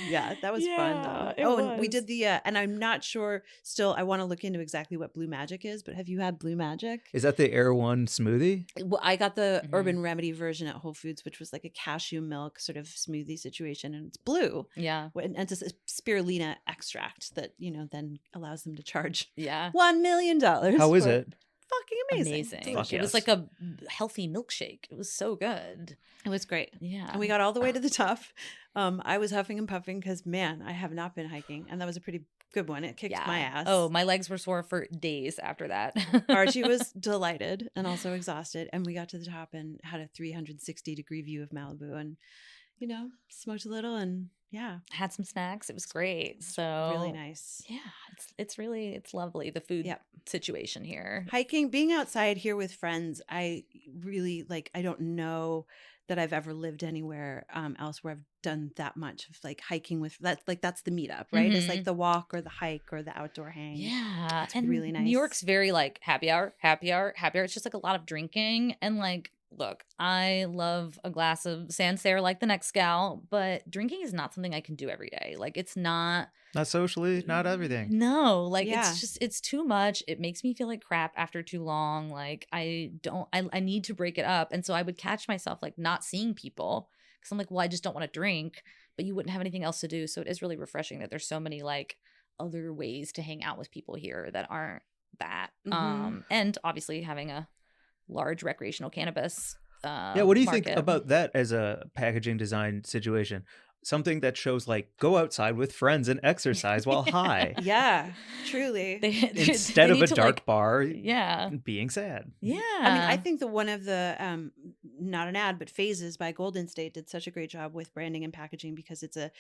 Speaker 3: Yeah, that was fun
Speaker 4: Yeah,
Speaker 3: though.
Speaker 4: it
Speaker 3: And we
Speaker 4: was.
Speaker 3: did the, and I'm not sure still. I want to look into exactly what Blue Magic is, but have you had Blue Magic?
Speaker 2: Is that the Air One smoothie?
Speaker 3: Well, I got the
Speaker 4: Mhm.
Speaker 3: Urban Remedy version at Whole Foods, which was like a cashew milk sort of smoothie situation, and it's blue.
Speaker 4: yeah,
Speaker 3: And it's a spirulina extract that then allows them to charge
Speaker 4: yeah.
Speaker 3: $1 million.
Speaker 2: How is
Speaker 3: for
Speaker 2: it?
Speaker 3: Fucking amazing.
Speaker 4: Amazing.
Speaker 2: Fuck
Speaker 4: It was
Speaker 2: yes.
Speaker 4: like a healthy milkshake. It was so good.
Speaker 3: It was great.
Speaker 4: Yeah.
Speaker 3: And we got all the way to the top. I was huffing and puffing because, man, I have not been hiking. And that was a pretty good one. It kicked my ass.
Speaker 4: Oh, my legs were sore for days after that.
Speaker 3: Archie was delighted and also exhausted. And we got to the top and had a 360-degree view of Malibu and, smoked a little and yeah,
Speaker 4: had some snacks. It was great. So
Speaker 3: really nice.
Speaker 4: Yeah, it's lovely. The food
Speaker 3: Yep.
Speaker 4: situation here.
Speaker 3: Hiking, being outside here with friends, I really I don't know that I've ever lived anywhere else where I've done that much of like hiking with that's the meetup, right? It's like the walk or the hike or the outdoor hang.
Speaker 4: Yeah,
Speaker 3: It's
Speaker 4: and
Speaker 3: really nice.
Speaker 4: New York's very like happy hour, happy hour, happy hour. It's just like a lot of drinking and like. Look, I love a glass of Sancerre like the next gal, but drinking is not something I can do every day. Like it's not.
Speaker 2: Not socially, not everything.
Speaker 4: No, like
Speaker 3: Yeah.
Speaker 4: it's too much. It makes me feel like crap after too long. Like I need to break it up. And so I would catch myself like not seeing people because I'm like, well, I just don't want to drink, but you wouldn't have anything else to do. So it is really refreshing that there's so many like other ways to hang out with people here that aren't that.
Speaker 3: Mhm.
Speaker 4: And obviously having a large recreational cannabis
Speaker 2: Yeah, what do you think
Speaker 4: market.
Speaker 2: about that as a packaging design situation? Something that shows like go outside with friends and exercise while high
Speaker 3: Yeah, truly.
Speaker 2: instead
Speaker 4: they
Speaker 2: of
Speaker 4: need
Speaker 2: a
Speaker 4: to,
Speaker 2: dark
Speaker 4: like,
Speaker 2: bar
Speaker 4: yeah.
Speaker 2: being sad.
Speaker 4: Yeah.
Speaker 3: I mean, I think one of the not an ad, but Phases by Golden State did such a great job with branding and packaging because it's a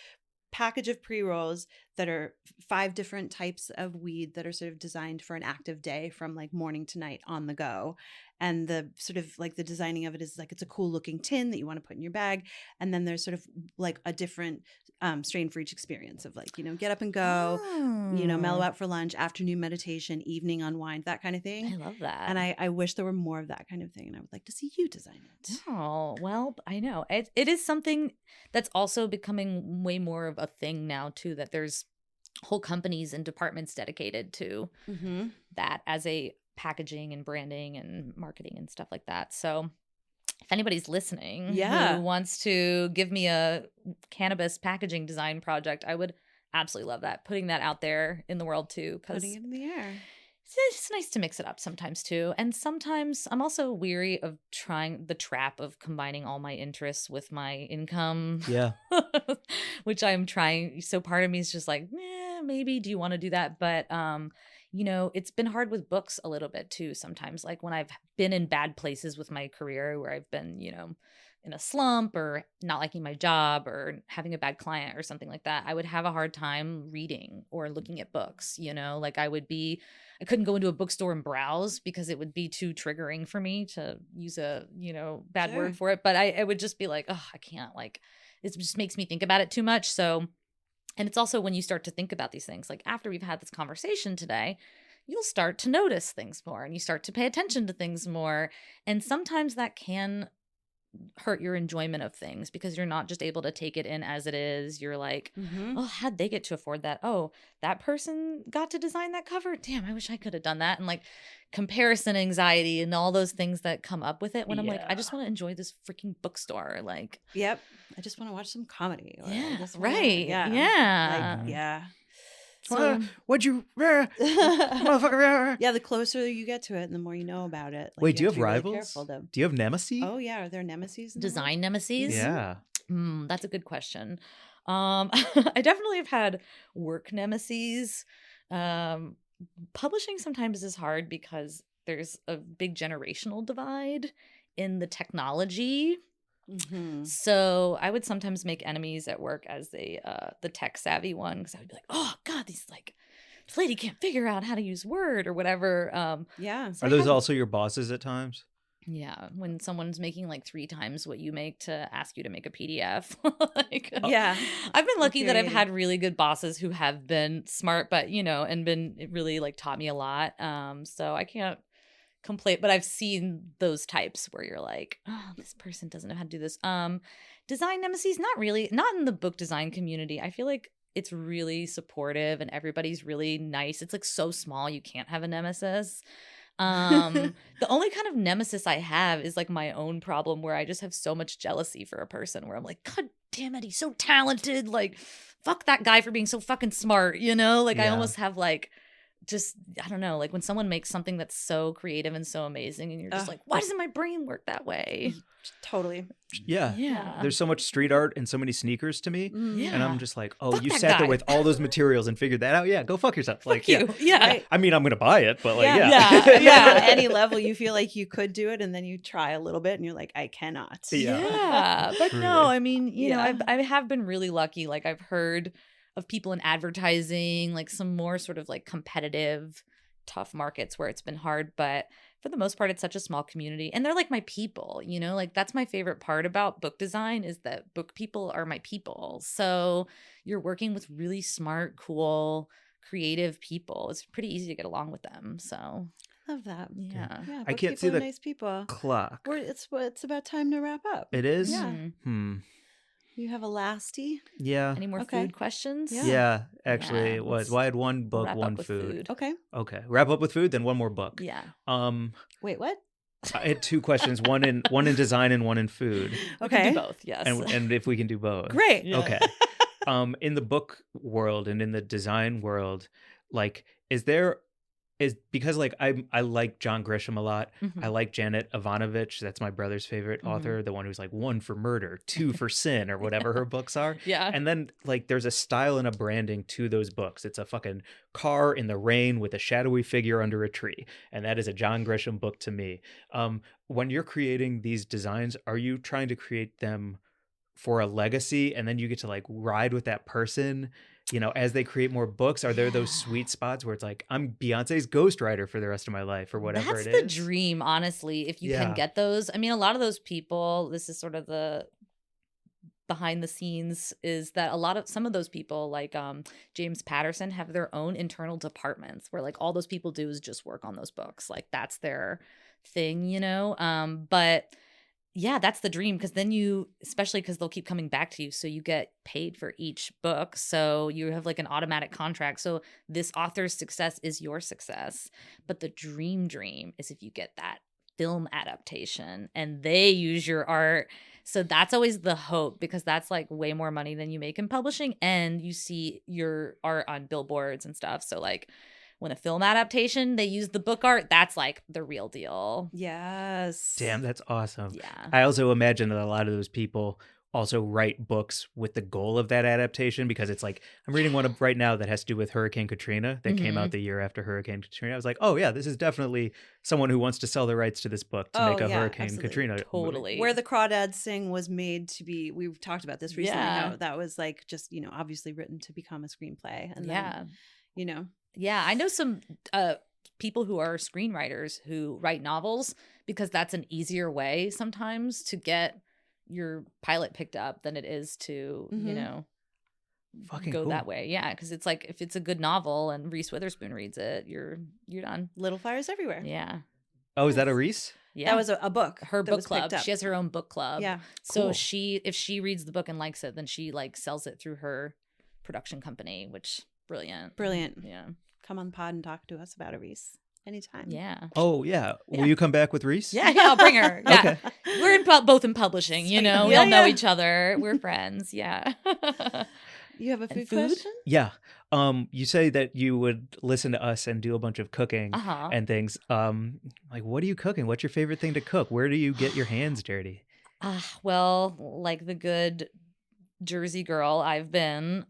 Speaker 3: package of pre-rolls that are 5 different types of weed that are sort of designed for an active day from like morning to night on the go. And the sort of like the designing of it is like it's a cool looking tin that you want to put in your bag. And then there's sort of like a different strain for each experience of like, get up and go, mellow out for lunch, afternoon meditation, evening unwind, that kind of
Speaker 4: I
Speaker 3: thing.
Speaker 4: love that.
Speaker 3: And I wish there were more of that kind of thing. And I would like to see you design it.
Speaker 4: Oh, well, I know. It is something that's also becoming way more of a thing now, too, that there's whole companies and departments dedicated to
Speaker 3: Mm-hmm.
Speaker 4: that as a packaging and branding and marketing and stuff like that. So if anybody's listening
Speaker 3: Yeah.
Speaker 4: who wants to give me a cannabis packaging design project, I would absolutely love that. Putting that out there in the world, too, because
Speaker 3: Putting it in the air.
Speaker 4: it's nice to mix it up sometimes too. And sometimes I'm also weary of trying the trap of combining all my interests with my income,
Speaker 2: Yeah.
Speaker 4: which I'm trying. So part of me is just like, maybe do you want to do that? But, it's been hard with books a little bit too. Sometimes like when I've been in bad places with my career where I've been, in a slump or not liking my job or having a bad client or something like that, I would have a hard time reading or looking at books, like I couldn't go into a bookstore and browse because it would be too triggering for me to use a, bad
Speaker 3: Sure.
Speaker 4: word for it. But I would just be like, oh, I can't, like, it just makes me think about it too much. So, and it's also when you start to think about these things, like after we've had this conversation today, you'll start to notice things more and you start to pay attention to things more. And sometimes that can hurt your enjoyment of things because you're not just able to take it in as it is. You're like, oh, how'd they get to afford that? Oh, that person got to design that cover. Damn, I wish I could have done that. And like comparison anxiety and all those things that come up with it when I'm like, I just want to enjoy this freaking bookstore. Like,
Speaker 3: yep. I just want to watch some comedy. Or I
Speaker 4: yeah,
Speaker 3: just wanna-
Speaker 4: right.
Speaker 3: Yeah.
Speaker 4: Yeah.
Speaker 3: Like, yeah.
Speaker 4: So,
Speaker 2: What'd you motherfucker?
Speaker 3: Yeah, the closer you get to it, the more you know about it. Like,
Speaker 2: Wait, do you
Speaker 3: have
Speaker 2: have
Speaker 3: to be really
Speaker 2: rivals?
Speaker 3: careful to-
Speaker 2: Do you have nemesis?
Speaker 3: Oh yeah, are there nemesis? In the world?
Speaker 4: design nemesis.
Speaker 2: Yeah.
Speaker 4: That's a good question. I definitely have had work nemesis. Publishing sometimes is hard because there's a big generational divide in the technology. So I would sometimes make enemies at work as the tech savvy one, because I would be like, oh God, this lady can't figure out how to use Word or whatever.
Speaker 3: Yeah.
Speaker 4: So
Speaker 2: Are
Speaker 4: I
Speaker 2: those
Speaker 4: had-
Speaker 2: also your bosses at times?
Speaker 4: Yeah, when someone's making like 3 times what you make to ask you to make a PDF. Like,
Speaker 3: Yeah.
Speaker 4: I've been lucky that I've
Speaker 3: Infuriating.
Speaker 4: had really good bosses who have been smart, but and been really like taught me a lot. So I can't complain, but I've seen those types where you're like, oh, this person doesn't know how to do this. Design nemesis, not really, not in the book design community. I feel like it's really supportive and everybody's really nice. It's like so small, you can't have a nemesis. The only kind of nemesis I have is like my own problem where I just have so much jealousy for a person where I'm like, God damn it, he's so talented. Like, fuck that guy for being so fucking smart, Like I
Speaker 2: Yeah.
Speaker 4: almost have like just, I don't know, like when someone makes something that's so creative and so amazing and you're just like, why doesn't my brain work that way?
Speaker 3: Totally.
Speaker 2: Yeah.
Speaker 4: Yeah.
Speaker 2: There's so much street art and so many sneakers to me.
Speaker 4: Yeah.
Speaker 2: And I'm just like, oh,
Speaker 4: Fuck
Speaker 2: you
Speaker 4: that
Speaker 2: sat there
Speaker 4: guy.
Speaker 2: with all those materials and figured that out. Yeah, go fuck yourself. Like,
Speaker 4: Fuck you. Yeah.
Speaker 3: Right.
Speaker 2: I mean, I'm going to buy it, but like,
Speaker 3: Yeah.
Speaker 2: yeah.
Speaker 3: Yeah. At any level, you feel like you could do it, and then you try a little bit, and you're like, I cannot.
Speaker 2: Yeah.
Speaker 4: Yeah. But no,
Speaker 2: Truly.
Speaker 4: I mean,
Speaker 3: Yeah.
Speaker 4: I have been really lucky. Like I've heard of people in advertising, like some more sort of like competitive, tough markets where it's been hard. But for the most part, it's such a small community. And they're like my people, like that's my favorite part about book design is that book people are my people. So you're working with really smart, cool, creative people. It's pretty easy to get along with them. So
Speaker 3: Love that.
Speaker 4: yeah.
Speaker 3: Yeah.
Speaker 2: I
Speaker 3: book
Speaker 2: can't see
Speaker 3: people are
Speaker 2: the
Speaker 3: nice people.
Speaker 2: Clock.
Speaker 3: It's about time to wrap up.
Speaker 2: It is?
Speaker 3: Yeah.
Speaker 4: Mhm.
Speaker 3: You have a lasty?
Speaker 2: Yeah.
Speaker 4: Any more
Speaker 3: Okay.
Speaker 4: food questions?
Speaker 3: Yeah.
Speaker 2: Yeah, actually,
Speaker 4: Yeah,
Speaker 2: it was.
Speaker 4: let's
Speaker 2: Well, I had one book,
Speaker 4: Wrap
Speaker 2: one
Speaker 4: up with
Speaker 2: food.
Speaker 3: Okay.
Speaker 2: Okay, wrap up with food, then one more book.
Speaker 4: Yeah.
Speaker 3: Wait, what?
Speaker 2: I had 2 questions, one in design and one in food,
Speaker 4: We can
Speaker 3: Okay.
Speaker 4: do both. Yes.
Speaker 2: and if we can do both.
Speaker 3: Great.
Speaker 4: Yeah.
Speaker 2: Okay. In the book world and in the design world, like, is because like I like John Grisham a lot.
Speaker 4: Mhm.
Speaker 2: I like Janet Ivanovich. That's my brother's favorite
Speaker 4: Mhm.
Speaker 2: author, the one who's like 1 for murder, 2 for sin, or whatever her books are.
Speaker 4: Yeah.
Speaker 2: And then like there's a style and a branding to those books. It's a fucking car in the rain with a shadowy figure under a tree. And that is a John Grisham book to me. When you're creating these designs, are you trying to create them for a legacy and then you get to like ride with that person, as they create more books? Are there those sweet spots where it's like, I'm Beyonce's ghostwriter for the rest of my life or whatever
Speaker 4: That's
Speaker 2: it
Speaker 4: the
Speaker 2: is?
Speaker 4: dream, honestly, if you
Speaker 2: Yeah.
Speaker 4: can get those. I mean, a lot of those people, this is sort of the behind the scenes, is that some of those people like James Patterson have their own internal departments where like all those people do is just work on those books. Like that's their thing, but yeah, that's the dream, because then especially because they'll keep coming back to you, so you get paid for each book, so you have like an automatic contract, so this author's success is your success. But the dream is if you get that film adaptation and they use your art. So that's always the hope, because that's like way more money than you make in publishing, and you see your art on billboards and stuff. So like when a film adaptation, they use the book art, that's like the real deal.
Speaker 3: Yes.
Speaker 2: Damn, that's awesome.
Speaker 4: Yeah.
Speaker 2: I also imagine that a lot of those people also write books with the goal of that adaptation, because it's like, I'm reading one up right now that has to do with Hurricane Katrina that came out the year after Hurricane Katrina. I was like, oh yeah, this is definitely someone who wants to sell the rights to this book to
Speaker 3: Oh,
Speaker 2: make a
Speaker 3: yeah,
Speaker 2: Hurricane
Speaker 3: absolutely.
Speaker 2: Katrina movie.
Speaker 4: Totally.
Speaker 3: Where the Crawdads Sing was made to be, we've talked about this recently,
Speaker 4: Yeah.
Speaker 3: how that was like just, obviously written to become a screenplay. And
Speaker 4: Yeah.
Speaker 3: then,
Speaker 4: Yeah, I know some people who are screenwriters who write novels, because that's an easier way sometimes to get your pilot picked up than it is to,
Speaker 3: Mhm.
Speaker 2: Fucking
Speaker 4: go
Speaker 2: cool.
Speaker 4: that way. Yeah, because it's like if it's a good novel and Reese Witherspoon reads it, you're done.
Speaker 3: Little Fires Everywhere.
Speaker 4: Yeah.
Speaker 2: Oh, is that a Reese?
Speaker 4: Yeah.
Speaker 3: That was a book.
Speaker 4: her
Speaker 3: that
Speaker 4: book
Speaker 3: was
Speaker 4: club.
Speaker 3: picked up.
Speaker 4: She has her own book club.
Speaker 3: Yeah.
Speaker 4: So
Speaker 2: Cool.
Speaker 4: if she reads the book and likes it, then she like sells it through her production company, which brilliant.
Speaker 3: Brilliant.
Speaker 4: Yeah.
Speaker 3: Come on the pod and talk to us about it, Reese. Anytime.
Speaker 4: Yeah.
Speaker 2: Oh, yeah.
Speaker 4: Yeah.
Speaker 2: Will you come back with Reese?
Speaker 4: Yeah, I'll bring her. Yeah.
Speaker 2: Okay.
Speaker 4: We're both in publishing, you know. We
Speaker 3: Yeah,
Speaker 4: all know
Speaker 3: yeah.
Speaker 4: each other. We're friends. Yeah.
Speaker 3: You have a
Speaker 4: And
Speaker 3: food
Speaker 4: food?
Speaker 3: question?
Speaker 2: Yeah. You say that you would listen to us and do a bunch of cooking
Speaker 4: Uh-huh.
Speaker 2: and things. Like, what are you cooking? What's your favorite thing to cook? Where do you get your hands dirty?
Speaker 4: Well, like the good Jersey girl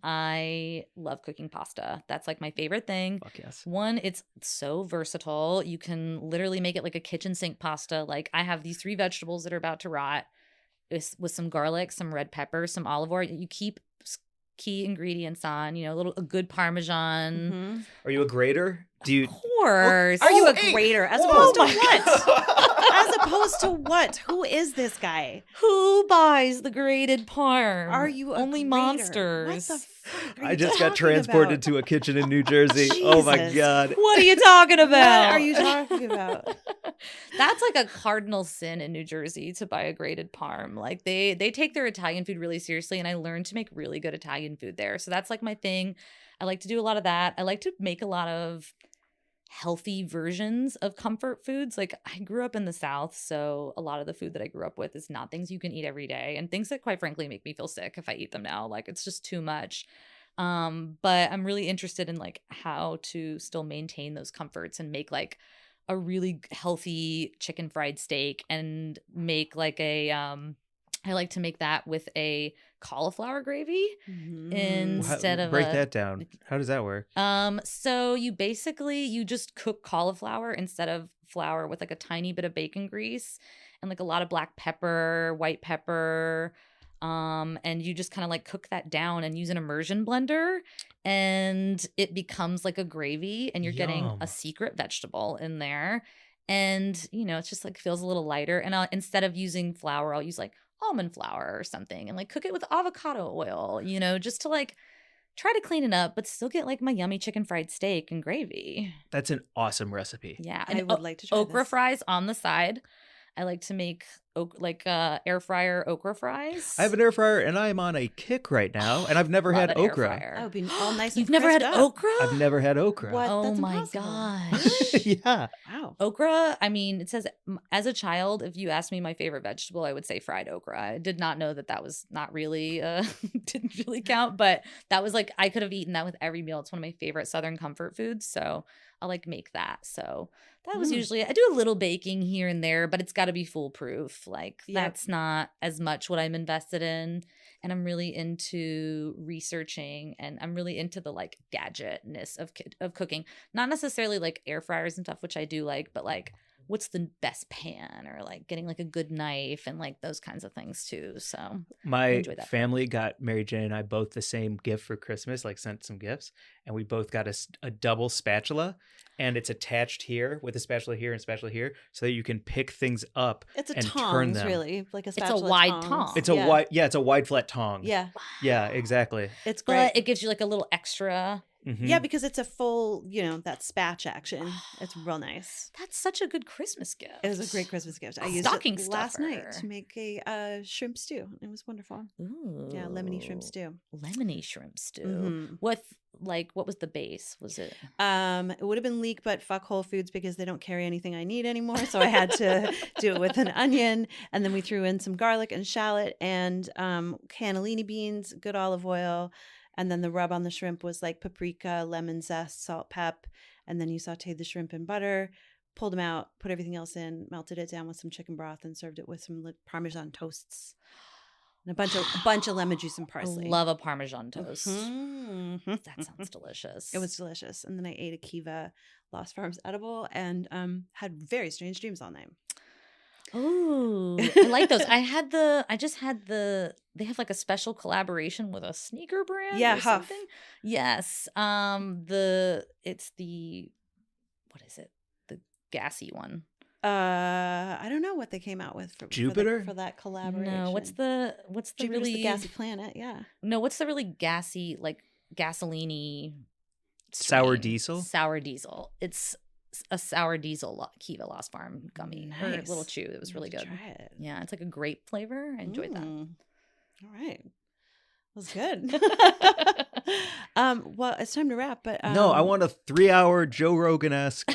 Speaker 4: I love cooking pasta. That's like my favorite thing.
Speaker 2: Fuck yes.
Speaker 4: One, it's so versatile. You can literally make it like a kitchen sink pasta. Like I have these 3 vegetables that are about to rot with some garlic, some red pepper, some olive oil. You keep key ingredients on, a good Parmesan.
Speaker 3: Mhm.
Speaker 2: Are you a grater? Do you?
Speaker 4: Of course.
Speaker 3: Are you a
Speaker 2: hey!
Speaker 3: grater? As
Speaker 2: Whoa,
Speaker 3: opposed to
Speaker 2: my
Speaker 3: what? As opposed to what? Who is this guy?
Speaker 4: Who buys the grated parm?
Speaker 3: Are you a
Speaker 4: only
Speaker 3: grater?
Speaker 4: monsters?
Speaker 3: What the fuck are you
Speaker 2: I just got
Speaker 3: talking
Speaker 2: transported
Speaker 3: about?
Speaker 2: to a kitchen in New Jersey. Oh my
Speaker 3: Jesus.
Speaker 2: God.
Speaker 4: What are you talking about?
Speaker 3: What are you talking about?
Speaker 4: That's like a cardinal sin in New Jersey to buy a grated parm. Like they take their Italian food really seriously, and I learned to make really good Italian food there. So that's like my thing. I like to do a lot of that. I like to make a lot of healthy versions of comfort foods. Like I grew up in the South, so a lot of the food that I grew up with is not things you can eat every day, and things that quite frankly make me feel sick if I eat them now. Like it's just too much. But I'm really interested in like how to still maintain those comforts and make like a really healthy chicken fried steak, and make like I like to make that with a cauliflower gravy instead of
Speaker 2: Break that down. How does that work?
Speaker 4: So you just cook cauliflower instead of flour with like a tiny bit of bacon grease and like a lot of black pepper, white pepper. And you just kind of like cook that down and use an immersion blender, and it becomes like a gravy, and you're getting
Speaker 2: Yum.
Speaker 4: a secret vegetable in there. And, it's just like feels a little lighter. And instead of using flour, I'll use like almond flour or something and like cook it with avocado oil, just to like try to clean it up, but still get like my yummy chicken fried steak and gravy.
Speaker 2: That's an awesome recipe.
Speaker 4: Yeah.
Speaker 3: I
Speaker 4: And
Speaker 3: would like to try
Speaker 4: okra
Speaker 3: this.
Speaker 4: fries on the side. I like to make air fryer okra fries.
Speaker 2: I have an air fryer and I'm on a kick right now, and I've never
Speaker 4: Love
Speaker 2: had
Speaker 4: an air
Speaker 2: okra.
Speaker 4: fryer.
Speaker 3: That would be all nice.
Speaker 4: You've
Speaker 3: and
Speaker 4: never had
Speaker 3: crisped up.
Speaker 4: okra?
Speaker 2: I've never had okra.
Speaker 3: What?
Speaker 4: Oh
Speaker 3: That's
Speaker 4: my
Speaker 3: impossible.
Speaker 4: gosh.
Speaker 2: Yeah.
Speaker 3: Wow.
Speaker 4: Okra, I mean, it says as a child, if you asked me my favorite vegetable, I would say fried okra. I did not know that was not really, didn't really count, but that was like, I could have eaten that with every meal. It's one of my favorite Southern comfort foods. So I'll like make that. So that was usually, I do a little baking here and there, but it's got to be foolproof. Like
Speaker 3: Yep.
Speaker 4: that's not as much what I'm invested in. And I'm really into researching, and I'm really into the like gadgetness of cooking. Not necessarily like air fryers and stuff, which I do like, but like what's the best pan, or like getting like a good knife and like those kinds of things too. So
Speaker 2: My
Speaker 4: enjoy that.
Speaker 2: family got Mary Jane and I both the same gift for Christmas, like sent some gifts, and we both got a double spatula, and it's attached here with a spatula here and spatula here, so that you can pick things up.
Speaker 3: It's a
Speaker 2: and turn
Speaker 3: tongs,
Speaker 2: them.
Speaker 3: really, like a
Speaker 4: a
Speaker 3: spatula.
Speaker 4: wide
Speaker 3: tongs.
Speaker 4: tong.
Speaker 2: It's a
Speaker 3: Yeah.
Speaker 2: wide, it's a wide flat tong.
Speaker 3: Yeah,
Speaker 2: Yeah, exactly.
Speaker 3: it's great.
Speaker 4: But it gives you like a little extra.
Speaker 2: Mhm.
Speaker 3: Yeah, because it's a full, that spatch action. It's real nice.
Speaker 4: That's such a good Christmas gift.
Speaker 3: It was a great Christmas gift. I used
Speaker 4: Stocking
Speaker 3: it last night
Speaker 4: stuffer.
Speaker 3: to make a shrimp stew. It was wonderful.
Speaker 4: Ooh.
Speaker 3: Yeah, lemony shrimp stew.
Speaker 4: Lemony shrimp stew.
Speaker 3: Mhm.
Speaker 4: What was the base? Was it?
Speaker 3: It would have been leek, but fuck Whole Foods because they don't carry anything I need anymore. So I had to do it with an onion, and then we threw in some garlic and shallot and cannellini beans, good olive oil, and then the rub on the shrimp was like paprika, lemon zest, salt, pep, and then you sautéed the shrimp in butter, pulled them out, put everything else in, melted it down with some chicken broth, and served it with some Parmesan toasts and a bunch of lemon juice and
Speaker 4: I
Speaker 3: parsley.
Speaker 4: love a Parmesan toast.
Speaker 3: Mhm.
Speaker 4: That sounds delicious.
Speaker 3: It was delicious. And then I ate a Kiva Lost Farms edible and had very strange dreams all night.
Speaker 4: Oh, I like those. They have like a special collaboration with a sneaker brand.
Speaker 3: Yeah,
Speaker 4: or
Speaker 3: Huff.
Speaker 4: something. Yes. What is it? The gassy one.
Speaker 3: I don't know what they came out with for
Speaker 2: Jupiter?
Speaker 3: for that collaboration.
Speaker 4: No, what's the
Speaker 3: Jupiter's
Speaker 4: really
Speaker 3: the gassy planet? Yeah.
Speaker 4: No, what's the really gassy, like gasoline-y
Speaker 2: Sour
Speaker 4: strain?
Speaker 2: diesel?
Speaker 4: Sour diesel. It's a sour diesel Kiva Lost Farm gummy. Or
Speaker 3: Nice.
Speaker 4: little chew. It was really good.
Speaker 3: Try it.
Speaker 4: Yeah, it's like a grape flavor. I enjoyed that.
Speaker 3: All right. That was good. Well, it's time to wrap, but
Speaker 2: No, I want a 3-hour Joe Rogan-esque.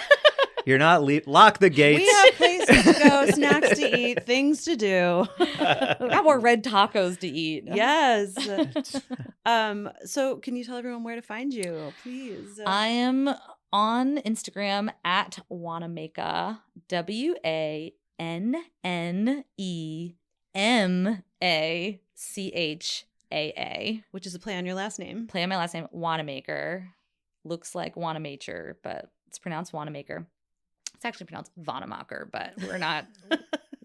Speaker 2: You're not lock the gates.
Speaker 3: we have places to go, snacks to eat, things to do.
Speaker 4: We got more red tacos to eat.
Speaker 3: Yes. So can you tell everyone where to find you, please?
Speaker 4: I am on Instagram at Wannemacher, WANNEMACHAA.
Speaker 3: Which is a play on your last name.
Speaker 4: Play on my last name, Wannemacher. Looks like Wannemacher, but it's pronounced Wannemacher. It's actually pronounced Wannemacher, but we're not.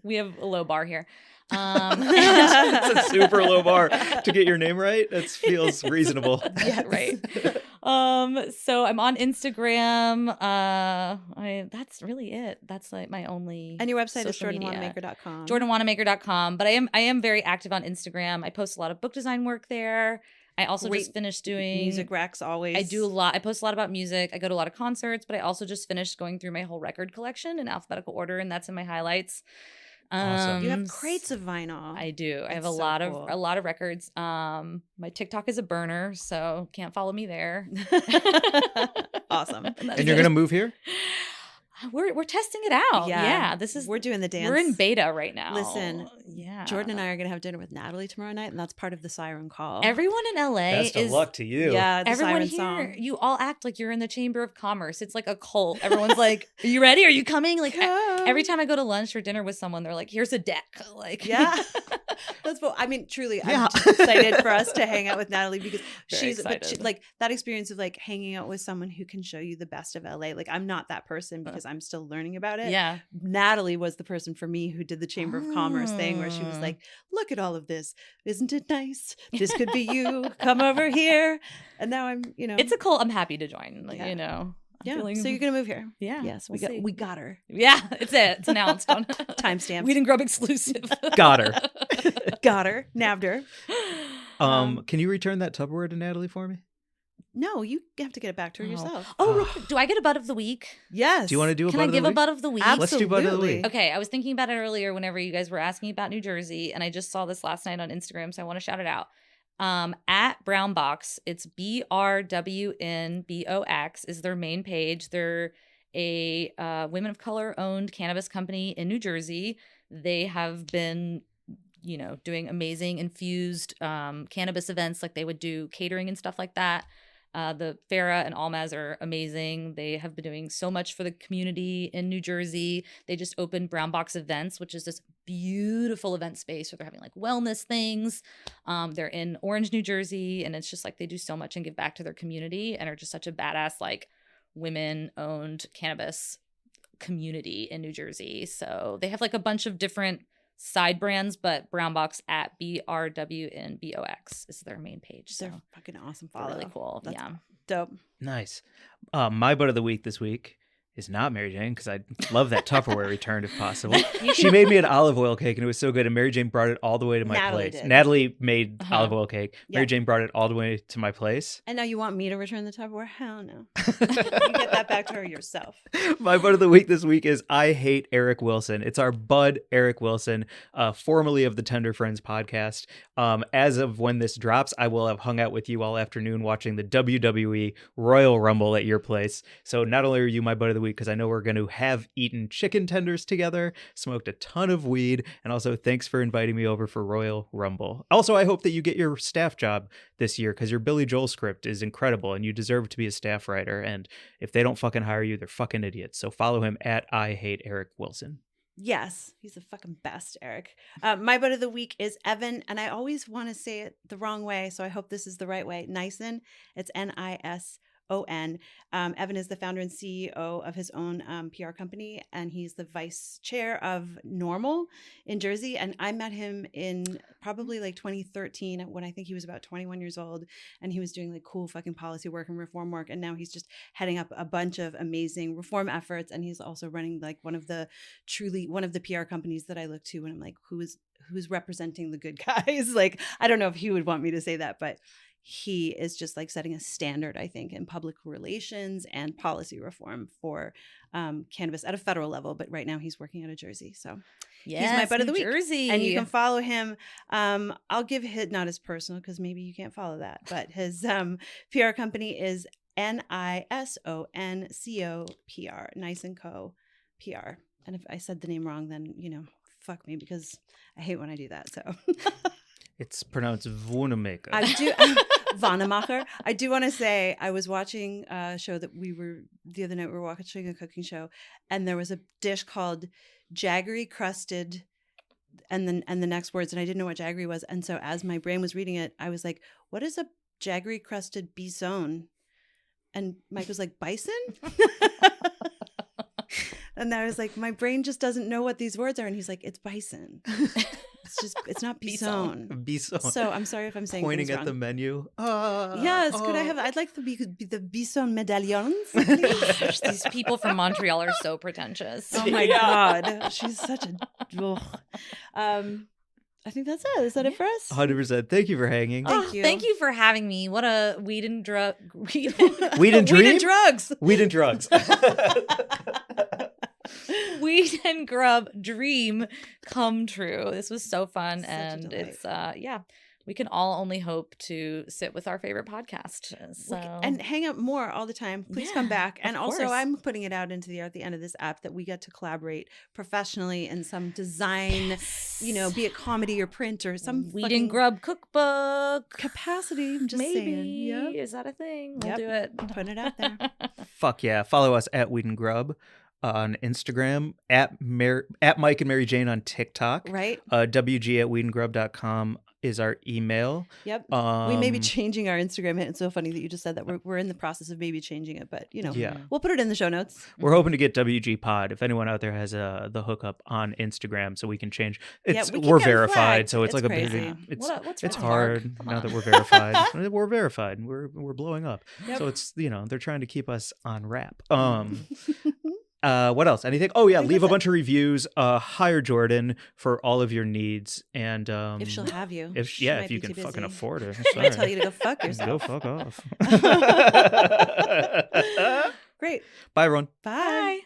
Speaker 4: We have a low bar here.
Speaker 2: It's a super low bar to get your name right. That feels reasonable.
Speaker 3: Yes.
Speaker 4: Right. So I'm on Instagram. That's really it. That's like my only.
Speaker 3: And your website is
Speaker 4: social media.
Speaker 3: jordanwannemacher.com.
Speaker 4: JordanWannemacher.com. But I am very active on Instagram. I post a lot of book design work there. I also
Speaker 3: Great
Speaker 4: just finished doing
Speaker 3: music racks always.
Speaker 4: I do a lot. I post a lot about music. I go to a lot of concerts, but I also just finished going through my whole record collection in alphabetical order, and that's in my highlights.
Speaker 2: Awesome.
Speaker 3: You have crates of vinyl.
Speaker 4: I do. I have
Speaker 3: That's
Speaker 4: a
Speaker 3: so
Speaker 4: lot
Speaker 3: cool.
Speaker 4: of records. My TikTok is a burner, so can't follow me there.
Speaker 3: Awesome.
Speaker 2: And you're gonna move here?
Speaker 4: We're testing it out. Yeah,
Speaker 3: we're doing the dance.
Speaker 4: We're in beta right now.
Speaker 3: Listen,
Speaker 4: yeah.
Speaker 3: Jordan and I are gonna have dinner with Natalie tomorrow night, and that's part of the siren call.
Speaker 4: Everyone in LA
Speaker 2: Best of luck to you.
Speaker 3: Yeah, the
Speaker 4: everyone
Speaker 3: siren
Speaker 4: here,
Speaker 3: song.
Speaker 4: you all act like you're in the Chamber of Commerce. It's like a cult. Everyone's like, "Are you ready? Are you coming?" Like every time I go to lunch or dinner with someone, they're like, "Here's a deck." Like,
Speaker 3: Yeah. That's I mean, truly,
Speaker 2: Yeah.
Speaker 3: I'm just excited for us to hang out with Natalie because
Speaker 4: Very
Speaker 3: but
Speaker 4: excited.
Speaker 3: like that experience of like hanging out with someone who can show you the best of LA. Like I'm not that person because I'm still learning about it.
Speaker 4: yeah.
Speaker 3: Natalie was the person for me who did the Chamber of Commerce thing where she was
Speaker 4: Oh.
Speaker 3: like, look at all of this. Isn't it nice? This could be you. Come over here. And now I'm,
Speaker 4: It's a cult I'm happy to join. Like,
Speaker 3: Yeah.
Speaker 4: you know. I'm
Speaker 3: yeah.
Speaker 4: feeling-
Speaker 3: So you're going to move here.
Speaker 4: Yeah.
Speaker 3: Yes.
Speaker 4: we'll see.
Speaker 3: We got her.
Speaker 4: Yeah, it's it. It's announced on
Speaker 3: Timestamped.
Speaker 4: Weed and Grub exclusive.
Speaker 2: Got her.
Speaker 3: Got her. Nabbed her.
Speaker 2: Can you return that Tupperware to Natalie for me?
Speaker 3: No, you have to get it back to her
Speaker 4: Oh.
Speaker 3: yourself.
Speaker 4: Oh, real quick, do I get a butt of the week?
Speaker 3: Yes.
Speaker 2: Do you want to do a
Speaker 4: Can
Speaker 2: butt
Speaker 4: I
Speaker 2: of the
Speaker 4: give a
Speaker 2: week?
Speaker 4: butt of the week?
Speaker 2: Let's do butt of the week.
Speaker 4: Okay, I was thinking about it earlier whenever you guys were asking about New Jersey, and I just saw this last night on Instagram, so I want to shout it out. At Brown Box, it's BRWNBOX is their main page. They're a women of color owned cannabis company in New Jersey. They have been, doing amazing infused cannabis events, like they would do catering and stuff like that. The Farah and Almaz are amazing. They have been doing so much for the community in New Jersey. They just opened Brown Box Events, which is this beautiful event space where they're having like wellness things. They're in Orange, New Jersey, and it's just like they do so much and give back to their community and are just such a badass like women-owned cannabis community in New Jersey. So they have like a bunch of different side brands, but Brown Box at BRWNBOX is their main page. So
Speaker 3: They're fucking awesome.
Speaker 4: they're
Speaker 3: Follow.
Speaker 4: really cool.
Speaker 3: That's
Speaker 4: Yeah.
Speaker 3: dope.
Speaker 2: Nice. My butt of the week this week is not Mary Jane because I'd love that Tupperware returned if possible. She made me an olive oil cake and it was so good. And Mary Jane brought it all the way to my
Speaker 3: Natalie
Speaker 2: place.
Speaker 3: did.
Speaker 2: Natalie made
Speaker 4: Uh-huh.
Speaker 2: olive oil cake. Mary
Speaker 3: Yeah.
Speaker 2: Jane brought it all the way to my place.
Speaker 3: And now you want me to return the Tupperware? Hell no. You get that back to her yourself.
Speaker 2: My butt of the week this week is I Hate Eric Wilson. It's our bud Eric Wilson, formerly of the Tender Friends podcast. As of when this drops, I will have hung out with you all afternoon watching the WWE Royal Rumble at your place. So not only are you my butt of the week, because I know we're going to have eaten chicken tenders together, smoked a ton of weed, and also thanks for inviting me over for Royal Rumble. Also, I hope that you get your staff job this year because your Billy Joel script is incredible and you deserve to be a staff writer. And if they don't fucking hire you, they're fucking idiots. So follow him at I Hate Eric Wilson.
Speaker 3: Yes, he's the fucking best, Eric. My butt of the week is Evan, and I always want to say it the wrong way, so I hope this is the right way. Nison. It's Nison. Evan is the founder and CEO of his own PR company, and he's the vice chair of Normal in Jersey. And I met him in probably like 2013 when I think he was about 21 years old, and he was doing like cool fucking policy work and reform work. And now he's just heading up a bunch of amazing reform efforts. And he's also running like one of the PR companies that I look to when I'm like, who's representing the good guys? Like, I don't know if he would want me to say that, but he is just like setting a standard, I think, in public relations and policy reform for cannabis at a federal level. But right now he's working out of Jersey. So he's my butt of the week.
Speaker 4: Jersey.
Speaker 3: And you can follow him. I'll give his, not his personal, because maybe you can't follow that, but his PR company is NISONCOPR, Nice and Co PR. And if I said the name wrong, then, fuck me, because I hate when I do that. So
Speaker 2: It's pronounced Wannemacher.
Speaker 3: Wannemacher. I do want to say I was watching a show that the other night we were watching a cooking show, and there was a dish called jaggery crusted and the next words, and I didn't know what jaggery was. And so as my brain was reading it, I was like, what is a jaggery crusted bison? And Mike was like, bison? And I was like, my brain just doesn't know what these words are. And he's like, it's bison. It's not bison.
Speaker 2: Bison.
Speaker 3: So I'm sorry if I'm saying
Speaker 2: Pointing
Speaker 3: things
Speaker 2: at
Speaker 3: wrong.
Speaker 2: the menu.
Speaker 3: Yes, could I have? I'd like the bison medallions. Please.
Speaker 4: These people from Montreal are so pretentious.
Speaker 3: Oh my God, she's such a. Ugh. I think that's it. Is that it for us?
Speaker 2: 100%. Thank you for hanging.
Speaker 4: Thank you for having me. What a weed and drug.
Speaker 2: Weed and dream?
Speaker 3: Weed and drugs.
Speaker 2: Weed and drugs.
Speaker 4: Weed and Grub dream come true. This was so fun.
Speaker 3: Such a
Speaker 4: And
Speaker 3: delight.
Speaker 4: it's, we can all only hope to sit with our favorite podcast. So
Speaker 3: And hang out more all the time. Please come
Speaker 4: Yeah,
Speaker 3: back. And
Speaker 4: of
Speaker 3: also,
Speaker 4: course.
Speaker 3: I'm putting it out into the air at the end of this app that we get to collaborate professionally in some design, be it comedy or print or some
Speaker 4: Weed
Speaker 3: fucking
Speaker 4: and Grub cookbook.
Speaker 3: capacity. I'm just
Speaker 4: Maybe.
Speaker 3: saying. Yep.
Speaker 4: Is that a thing? We'll
Speaker 3: Yep.
Speaker 4: do it.
Speaker 3: Putting it out there.
Speaker 2: Fuck yeah. Follow us at Weed and Grub on Instagram, at Mike and Mary Jane on TikTok.
Speaker 3: Right?
Speaker 2: WG at weedandgrub.com is our email.
Speaker 3: Yep. We may be changing our Instagram. It's so funny that you just said that. We're in the process of maybe changing it, but
Speaker 2: Yeah.
Speaker 3: we'll put it in the show notes.
Speaker 2: We're hoping to get WG Pod. If anyone out there has the hookup on Instagram, so we can change. It's
Speaker 3: we keep
Speaker 2: we're
Speaker 3: getting
Speaker 2: verified,
Speaker 3: flagged.
Speaker 2: so it's like a
Speaker 3: crazy.
Speaker 2: big. It's
Speaker 4: What's
Speaker 2: it's
Speaker 4: wrong,
Speaker 2: hard
Speaker 4: Mark? Come
Speaker 2: now
Speaker 4: on.
Speaker 2: that we're verified. We're verified. We're blowing up.
Speaker 3: Yep.
Speaker 2: So it's they're trying to keep us on wrap. What else? Anything? Oh yeah,
Speaker 3: I think
Speaker 2: leave a
Speaker 3: that's it.
Speaker 2: bunch of reviews. Hire Jordan for all of your needs, and
Speaker 3: If she'll have you.
Speaker 2: if
Speaker 3: She
Speaker 2: yeah,
Speaker 3: might
Speaker 2: if you
Speaker 3: be
Speaker 2: can
Speaker 3: too
Speaker 2: fucking
Speaker 3: busy.
Speaker 2: afford her,
Speaker 3: She might tell you to go fuck
Speaker 2: go
Speaker 3: yourself.
Speaker 2: fuck off.
Speaker 3: Great.
Speaker 2: Bye, everyone.
Speaker 3: Bye.